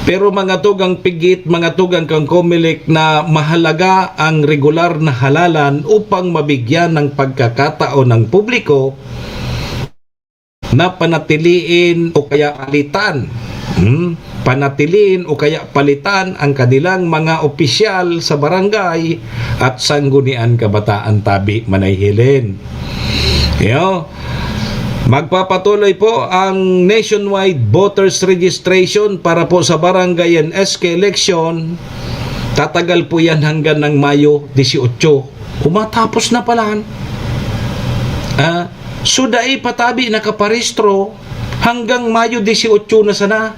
Pero mga tugang pigit, mga tugang kang Comelec na mahalaga ang regular na halalan upang mabigyan ng pagkakataon ng publiko na panatiliin o kaya palitan. Panatiliin o kaya palitan ang kanilang mga opisyal sa barangay at sanggunian kabataan Tabi, Manayhilin. Magpapatuloy po ang nationwide voters registration para po sa barangay and SK election. Tatagal po yan hanggang ng Mayo 18. Umatapos na pala. Sudai patabi nakaparehistro hanggang Mayo 18 na sana.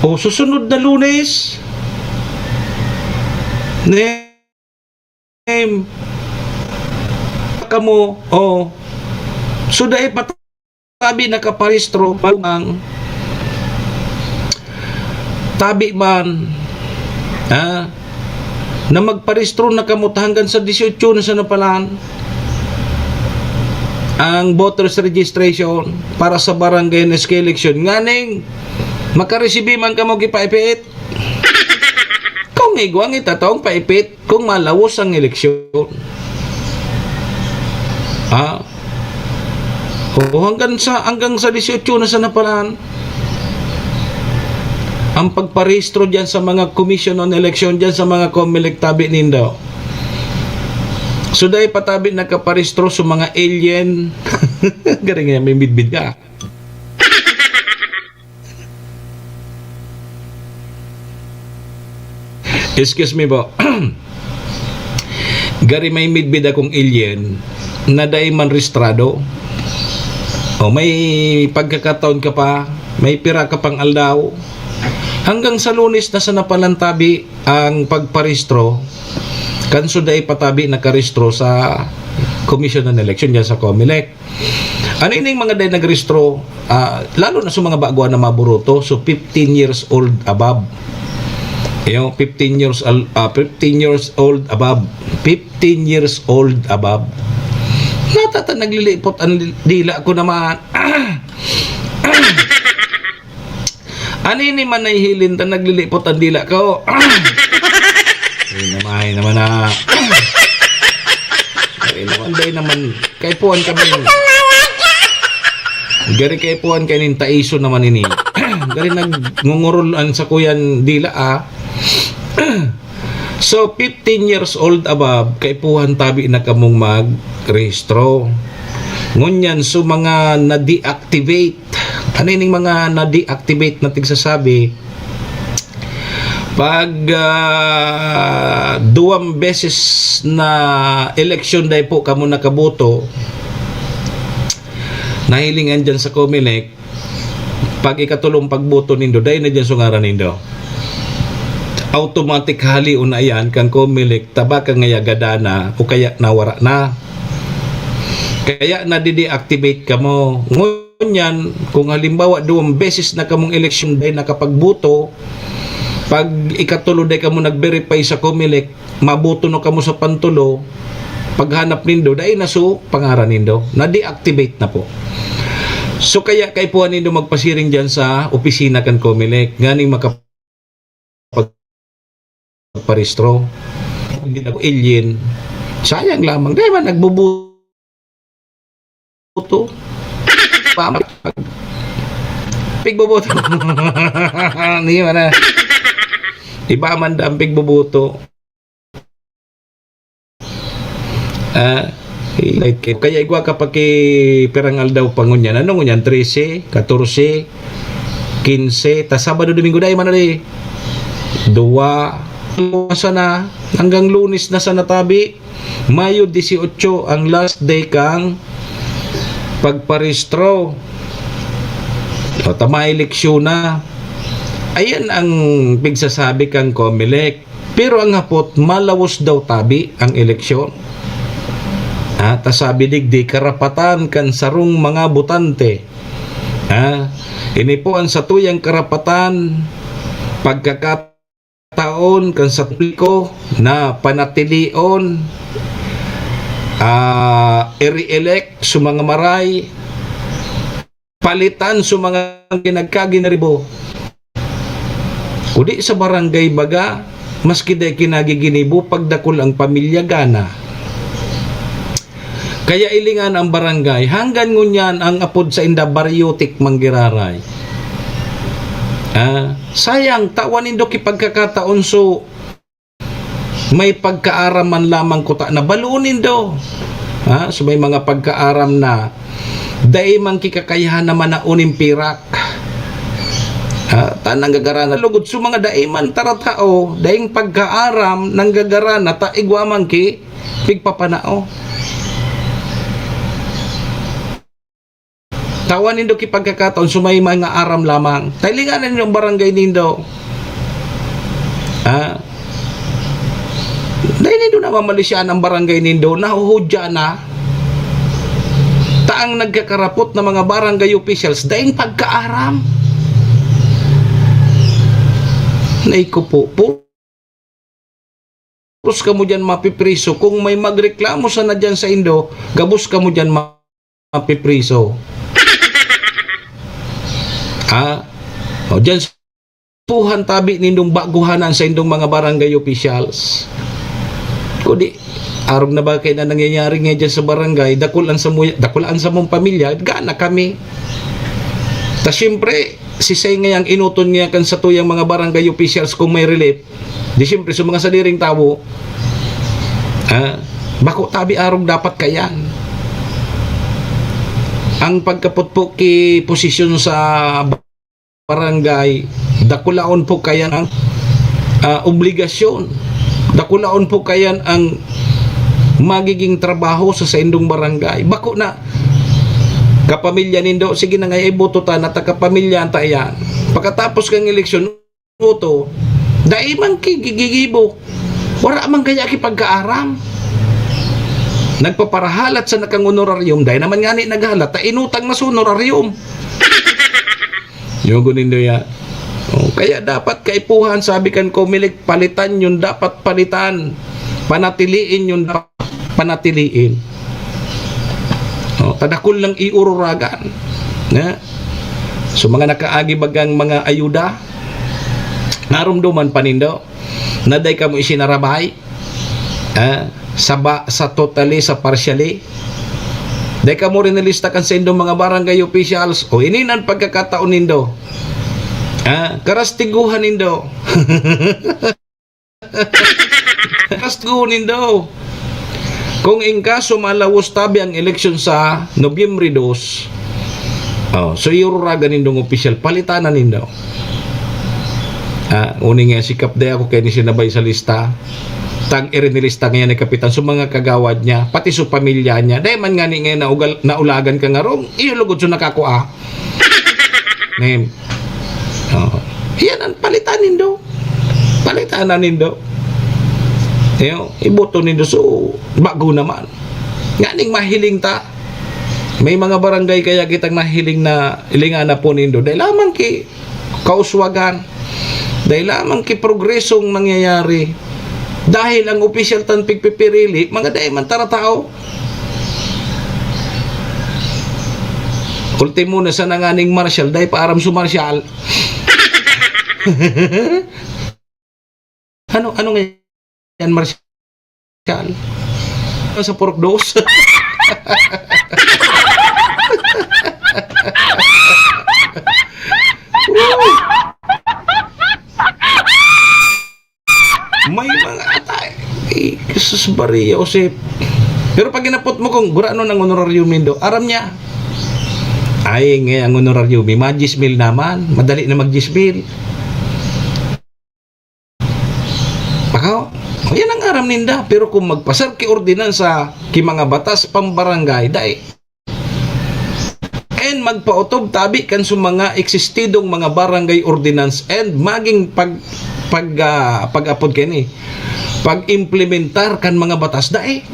O susunod na Lunes. Name. Kamo. Sudai patabi nakaparehistro hanggang tabi man. Na magparehistro na kamot hanggang sa 18 na sana pala ang voters registration para sa barangay and SK election. Nganing makaresibi man ka mo gipaipit. Kung igwang itatawang paipit kung malawos ang eleksyon. Hanggang sa 18 na sa napalaan. Ang pagparehistro diyan sa mga Commission on Election diyan sa mga Comelec Tabi nindo. So dahil patabi nagkaparehistro sa mga alien. Garing nga may midbid ka. Excuse me po. Gari may midbid akong alien na dahil man restrado. May pagkakataon ka pa, may pira ka pang aldaw. Hanggang sa Lunes na sa napalantabi ang pagparehistro. Kanso dahil patabi nakarehistro sa Commission on Election dyan sa Comelec. Ano yung mga dahil nagrehistro? Lalo na sa mga baguan na maburuto, so 15 years old above. 15 years old above. 15 years old above. Natata naglilipot ang dila ko naman. Ano ni Manayhilin ta naglilipot ang dila ko? Ay naman na. Ay naman. Kay puan kami. Gari kay puan kay nin taiso naman ini. Gari nagngungurulan sa kuyan dila So 15 years old above kay puhan tabi na kamong magrehistro. Ngunyan so mga na-deactivate. Ano yung mga na-deactivate na tigsasabi? Pag 2 beses na election dahil po kamo nakaboto, nahilingan dyan sa Comelec, pag ikatulong pagboto nindo, dahil na dyan sungaran nindo. Automatic hali unayan kang Comelec tabaka ngayagadana o kaya nawara na. Kaya na-deactivate ka mo. Ngunyan, kung halimbawa 2 beses na kamong election dahil nakapagboto, pag ikatulo dahil kamo nag-verify sa Comelec, maboto no kamo sa pantulo, paghanap nindo, dahil naso pangaran nindo, na-deactivate na po. So kaya kay puan nindo magpasiring dyan sa opisina kan Comelec, nganing parehistro. Hindi na ko alien. Sayang lamang. Dahil man nagbubuto. Pigbubuto. Hindi man na. Iba man ang pigbubuto. Kaya igwa kapag pirangal daw pangunyan. Ano ngunyan? 13, 14, 15. Tas Sabado, Domingo dahil man na rin. 2 sana hanggang Lunes na sa natabi. Mayo 18 ang last day kang pagparehistro. O tama eleksyon na. Ayan ang pigsasabi kang Comelec. Pero ang hapot malawos daw tabi ang eleksyon. Tasabi digdi karapatan kan sarong mga botante. Ini po ang satuyang karapatan pagkakataon kan sa publiko na panatilion i-re-elect sa mga maray, palitan sa mga ginagkaginaribo. Kudi sa barangay baga, maski day kinagiginibo, pagdakol ang pamilya gana. Kaya ilingan ang barangay, hanggan ngunyan ang apod sa inda baryotik manggiraray. Sayang, tawan nindo kipagkakataon so may pagkaaraman lamang ko na balunin do. So may mga pagkaaram na dahil mang kikakayahan naman na unim pirak. Tanang gagarana lugod so mga daiman taratao dahil pagkaaram ng gagarana taigwaman ki pigpapanao. Tawan nindo kipagkakataon so may mga aram lamang. Tailinganan yung barangay nindo. Dahil nindo na mamalisyan ang barangay nindo, nahuhudya na taang nagkakarapot na mga barangay officials dahil pagkaaram. Naiko po, puros ka mo dyan mapipriso. Kung may magreklamo sana dyan sa indo, gabos ka mo dyan mapipriso. O dyan puhan tabi nindong baguhanan sa indong mga barangay officials. Kudi, arog na ba kayo na nangyayari nga dyan sa barangay, dakulan sa mong pamilya, gana kami. Ta siyempre, si say ngayang inuton nga kan sa tuyang mga barangay officials kung may relief, di siyempre sa mga sadiring tao, bako tabi arog dapat kayan. Ang pagkaputpo ki posisyon sa barangay, dakulaon po kayan ang obligasyon. Dakulaon po kayan ang magiging trabaho sa indong barangay. Bako na kapamilya nindo, sige na nga iboto ta na takapamilya ta yan. Pagkatapos kang eleksyon, boto, dahil man gigigibo. Wala man kaya kipagkaaram. Nagpaparahalat sa nakang honorarium, dahil naman nga ni naghalat, ta inutang na sa honorarium. Yung nindo ya. Kaya dapat kaipuhan, sabi kan Comelec, palitan yun, dapat palitan. Panatiliin yun, dapat panatiliin. Tadakol lang iururagan. So mga nakaagi bagang mga ayuda, narumduman panindo, naday ka mo isinarabay, sa totally, sa partially. Day ka mo rin nalistakan sa indong mga barangay officials, o ininan pagkakataon nindo. Karastiguhan nindo. Karastiguhan nindo. Kung ingka sumalawos tabi ang eleksyon sa Nobyembre 2, so iururagan nindong official, palitanan nindo. Uning nga sikap day ako kaya ni sinabay sa lista. Tag-iri nilista ngayon ni Kapitan sa mga kagawad niya, pati sa pamilya niya. Dahil man nga ni ngayon naulagan ka nga rong, iyulugod sa nakakua. Name. Yan ang palitanin do. Palitanan nindo. Iboto nindo so bago naman. Nga ning mahiling ta. May mga barangay kaya kitang nahiling na ilingan na po nindo. Dahil lamang ki kauswagan. Dahil lamang ki progresong nangyayari. Dahil ang official tan pigpipirili, mga dahil man taratao. Ultimo na sa nanganing marshal, dahil paaram su marshal. ano nga yan, marshal? Sa pork dose? May mga atay. Jesus Maria, Josep. Pero pag ginapot mo kung gurano ng honorarium nindo, aram niya. Ay, nga ang honorarium, mag-gismil naman. Madali na mag-gismil. Pakaw, yan ang aram ninda. Pero kung magpasar ki ordinansa ki mga batas pambarangay, dahil and magpautob tabi kan sa mga eksistidong mga barangay ordinance and maging pag-apod kini pag-implementar kan mga batas dahil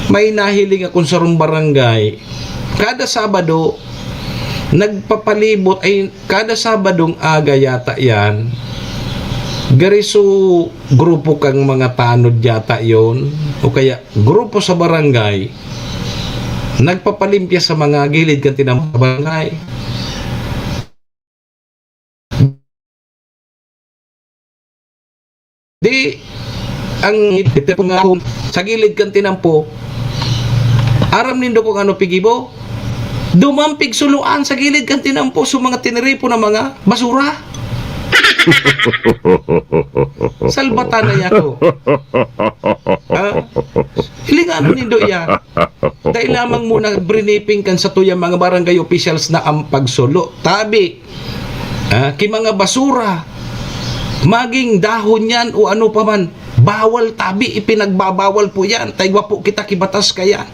may nahiling akong sa barangay kada Sabado nagpapalibot ay kada Sabadong aga yata yan Gariso grupo kang mga tanod yata yon o kaya grupo sa barangay nagpapalimpya sa mga gilid kanti ng barangay. Di ang sa gilid kanti ng po aram nindo kung ano pigibo dumampig suluan sa gilid kanti ng po sa mga tiniripo na mga basura. Salbatan na yako. Hilingan nindo iya. Dahil lamang muna briefing kan sa tuyang mga barangay officials na ang pagsulo. Tabi. Ki mga basura. Maging dahon yan o ano pa man. Bawal tabi. Ipinagbabawal po yan. Taigwa po kita kibatas kaya.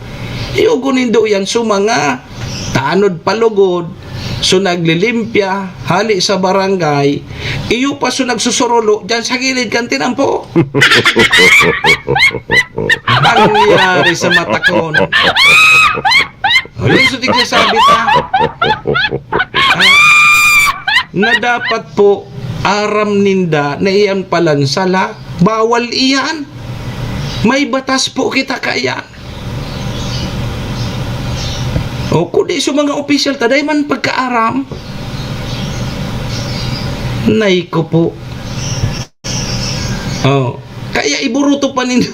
Iugo nindo yan. So mga tanod palugod. So naglilimpya, hali sa barangay, iyo pa so nagsusurolo, dyan sa gilid kantinan po. Ang nangyari sa matakon. Yung so tignan sabi ta, na dapat po aram ninda na iyan palansala, bawal iyan. May batas po kita kaya. O kundi sa mga opisyal taday man pagkaaram. Nay ko po. Oh, kaya iburuto pa ninyo.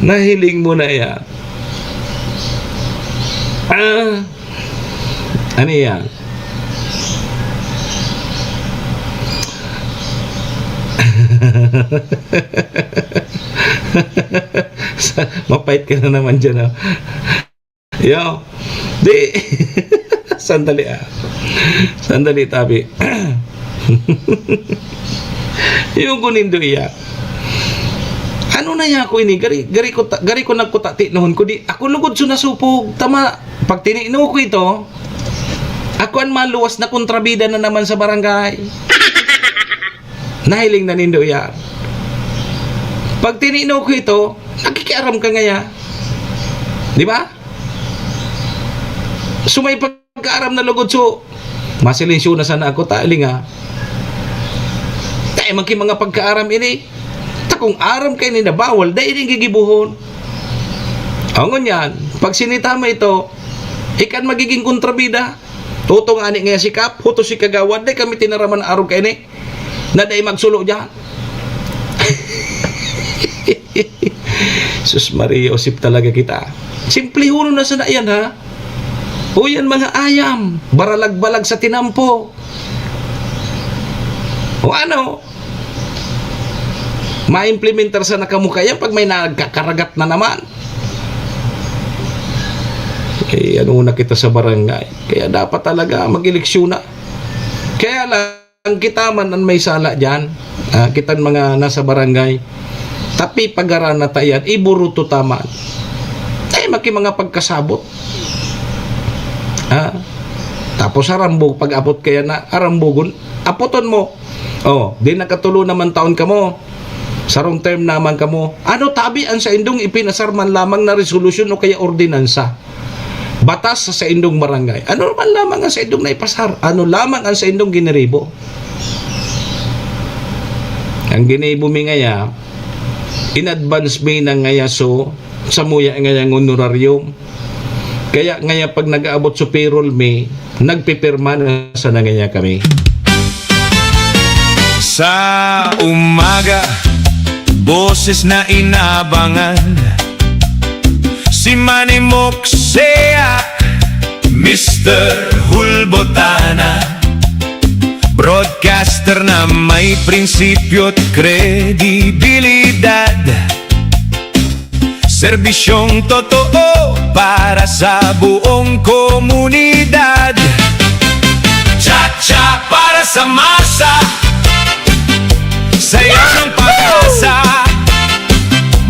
Nahiling mo na yan. Ano yan? Mapait ka na naman dyan. Yo, di sandali sandali tabi. Yung kunindo iya ano na ya ko ini gari ko nagkutati noon ko di ako lugod so nasupog tama pag tinino ko ito ako ang maluwas na kontrabida na naman sa barangay. Nahiling na nindo yan. Pag tinino ko ito, nakikiaram ka ngaya. Di ba? So may pagkaaram na lugod so, masilensyo na sana ako, taaling ha. Tayo magki mga pagkaaram ini, takong aram kayo ni na bawal, dahil ini gigibuhon. Angon yan, pag sinitama ito, ikan magiging kontrabida. Tutong ani ngaya sikap, huto si kagawad, dahil kami tinaraman araw kayo ni. Na day magsulo dyan. Sus Maria, usip talaga kita. Simple huno na sana yan ha. O yan mga ayam, baralag-balag sa tinampo. O ano? Ma-implementar sa nakamukha yan pag may nagkakaragat na naman. Kaya ano na kita sa barangay. Kaya dapat talaga mag-eleksyon na. Kaya lang, ang kita man ang may sala dyan, kita mga nasa barangay, tapi pag-aran na tayan, iburuto taman. Ay, maki mga pagkasabot. Tapos arambog, pag-apot kaya na, arambogon, apoton mo. Oh, di nakatulo naman taon ka mo. Sarong term naman ka mo. Ano tabi ang sa indong ipinasarman lamang na resolusyon o kaya ordinansa? Batas sa indong barangay. Ano naman lamang ang sa indong naipasar? Ano lamang ang sa indong gineribo? Ang gineribo mi ngaya, in advance mi ng ngaya so, sa muya ngaya ng honorarium. Kaya ngaya pag nag-aabot sa payroll mi, nagpipirma na sa nangaya kami. Sa umaga, boses na inabangan, si Manny Moksea, Mr. Hulbotana, broadcaster na may prinsipyo at kredibilidad, serbisyong totoo para sa buong komunidad, cha-cha para sa masa, sayo ng pag-asa,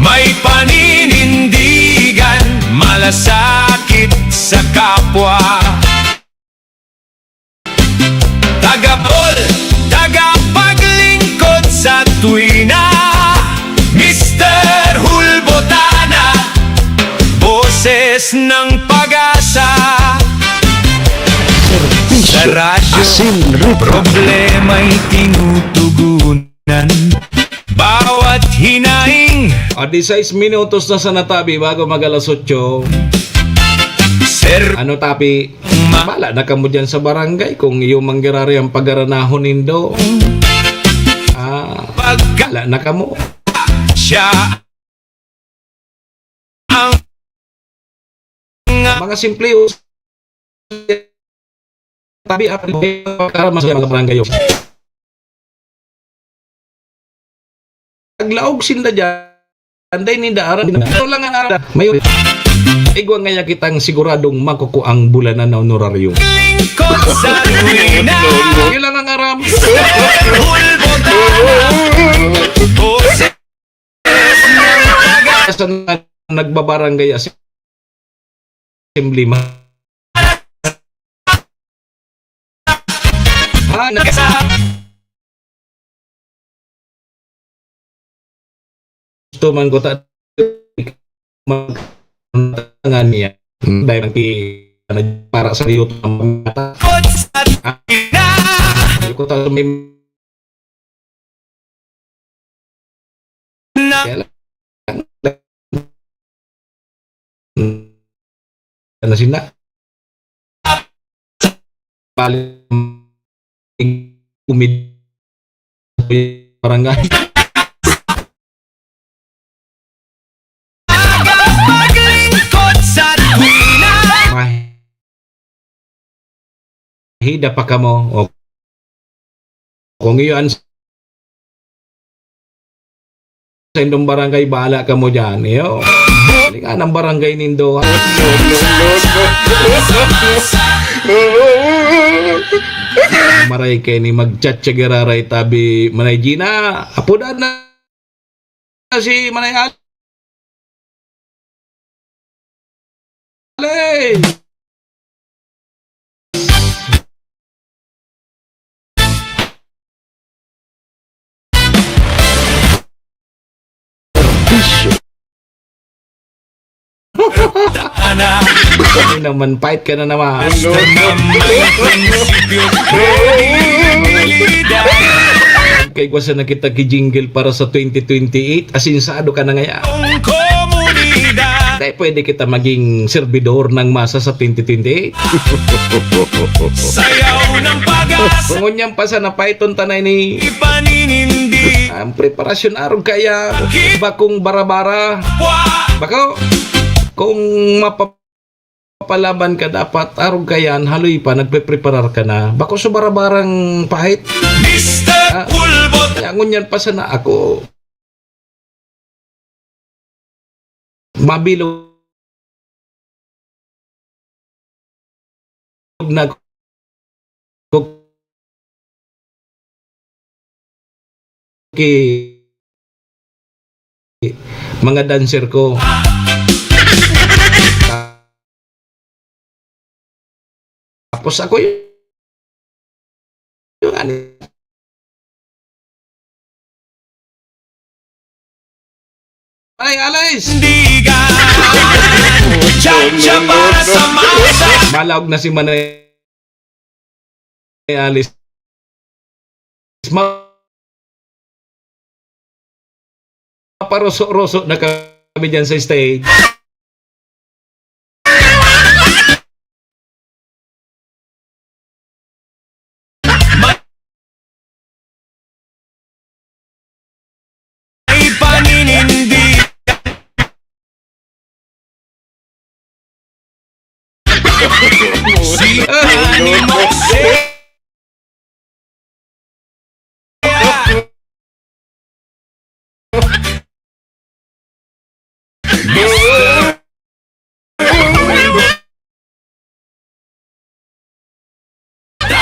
may paninindigan, malasakit sa kapwa. Tagapol, tagapaglingkod sa tuwina, Mr. Hulbotana, ng pag-asa sa radyo, Asin Reparo. problema'y tinutugunan. Bawat hinaing, O, 16 minutos na sa natabi bago mag-alas 8. Ano tapi? Bala na kamo dyan sa barangay kung iyo manggirari ang pagaranahon nindo. Bala na kamo. siya ang Mga simple tabi at pagkaraman sa mga barangay. Aglaog sinda dyan. Anday ni daaran. Ito lang ang arada. Mayor. Igwa nga kitang siguradong makukuang bulanan na honoraryo. lingkod sa tuwina. Yun lang ang aram. Hulbota o sa Sa nagbabarangay assembly ma. Gusto man ko ta magtangan niya dahil para sa iyo ang mata. lingkod sa tuwina. Ko ta may Na na sina paling umid barangay paglingkod sa tuwina. mahida pa kamo o kung iyon sa indong barangay bahala ka mo dyan iyo halika ng barangay nindo maray kay ni mag-chat siya gararay tabi Manay Gina apudan na si Manay Ale Ana Hindi naman fight ka na naman basta may prinsipyo, kredibilidad. kay kwasa na kita kijingle para sa 2028 asinsado ka na ngaya Ang komunidad dahil pwede kita maging servidor ng masa sa 2028 sayaw ng pag-asa, kung unyang pa sa napaiton tanay ni ipaninindi ang preparasyon arog kaya bakong barabara bako kung mapapalaban ka dapat arog kayan haloy pa nagpe-preparar ka na bako sa barabarang pahit Mr. Pulbot kaya ngunyan pa sana ako mabilog na mga dancer ko tapos ako yung ano ay alis Digan Chacha para sa masa malawag na si Manay alis maparoso-roso na kami dyan sa stage Ay paninindi Si Manny Moxie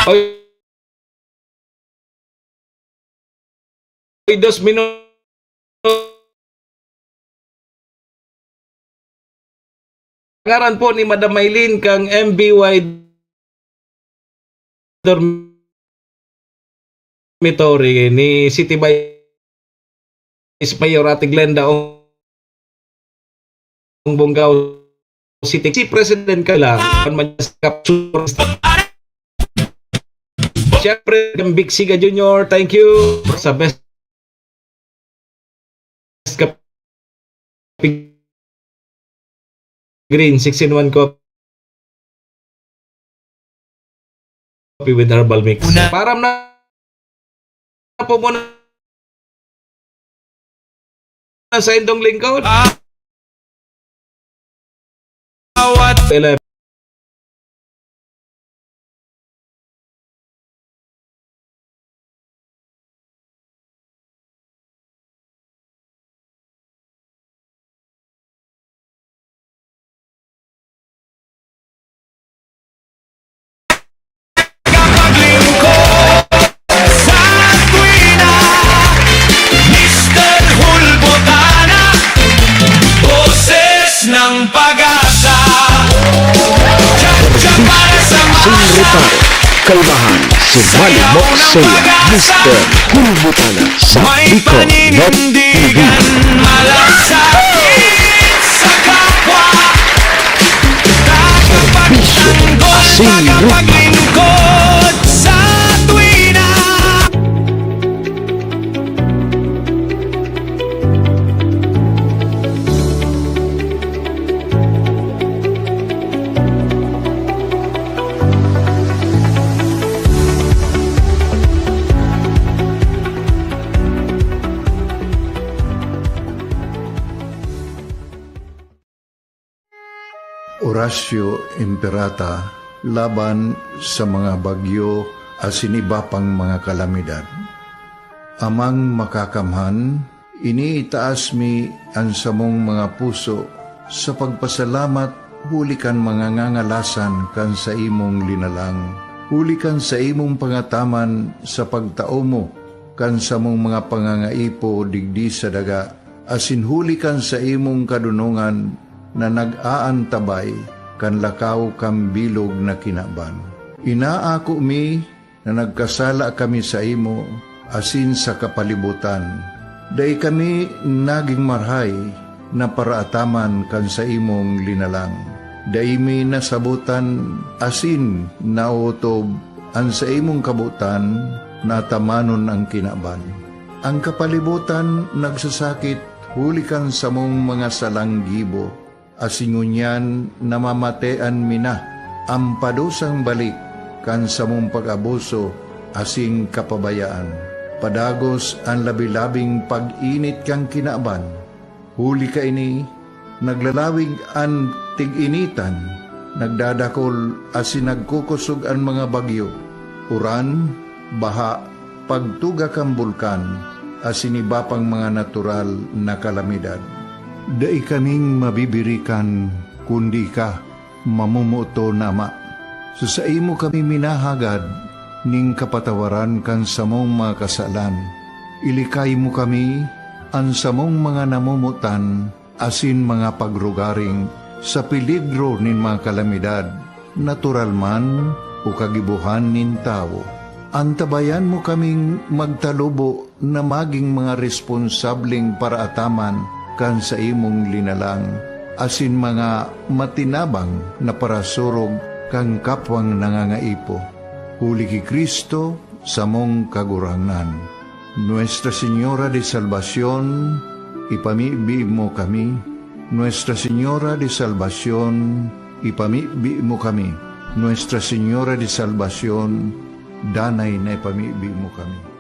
Oy, 2 minutos ngaran po ni Madam Maylin kang MBY dormitory ni City Vice Mayor Ate Glenda Bonggao City. Si President ka lang, man capture. Siyempre, Big Siga Junior, thank you sa best Green 6-in-1 coffee with herbal mix. Param na po muna sa indong lingkod. Ng pag-asa Sinriparo, kalmahan si Manny Moxeya, Mr. Hulbutana sa may Bicol Net TV. paninindigan, malasakit sa kapwa, tagapagtanggol, tagapaglingkod sa tuwina. Horacio Imperata laban sa mga bagyo asin iba pang mga kalamidad. Amang makakamhan, iniitaas mi ang samong mga puso sa pagpasalamat huli kan mga ngangalasan kan sa imong linalang. Huli kan sa imong pangataman sa pagtao mo kan sa mong mga pangangaipo digdi sa daga. Asin huli kan sa imong kadunungan na nag-aantabay kan lakaw kam bilog na kinaban. Inaako mi na nagkasala kami sa imo asin sa kapalibutan. Day kami naging marhay na paraataman kan sa imong linalang. Day mi nasabutan asin nautob ang sa imong kabutan na tamanon ang kinaban. Ang kapalibutan nagsasakit huli kan sa mong mga salanggibo. Asingunyan namamatean mina ang padusang balik kan sa mong pag-abuso asing kapabayaan. Padagos ang labi-labing pag-init kang kinaban. Huli ka ini, naglalawig ang tig-initan, nagdadakol asin nagkukusog ang mga bagyo. Uran, baha, pagtuga kang bulkan, asin iba pang mga natural na kalamidad. Dai kaming mabibirikan kundi ka mamumuto na ama. So sa imo kami minahagad ning kapatawaran kan samong mga kasalan. Ilikay mo kami ang samong mga namumutan asin mga pagrugaring sa peligro nin mga kalamidad, natural man o kagibuhan nin tao. Antabayan mo kaming magtalubo na maging mga responsabling paraataman kan sa imong linalang, asin mga matinabang na parasurog kang kapwang nangangaipo. Huli ki Kristo sa mong kagurangan. Nuestra Señora de Salvación, ipamibi mo kami. Nuestra Señora de Salvación, ipamibi mo kami. Nuestra Señora de Salvación, danay na ipamibi mo kami.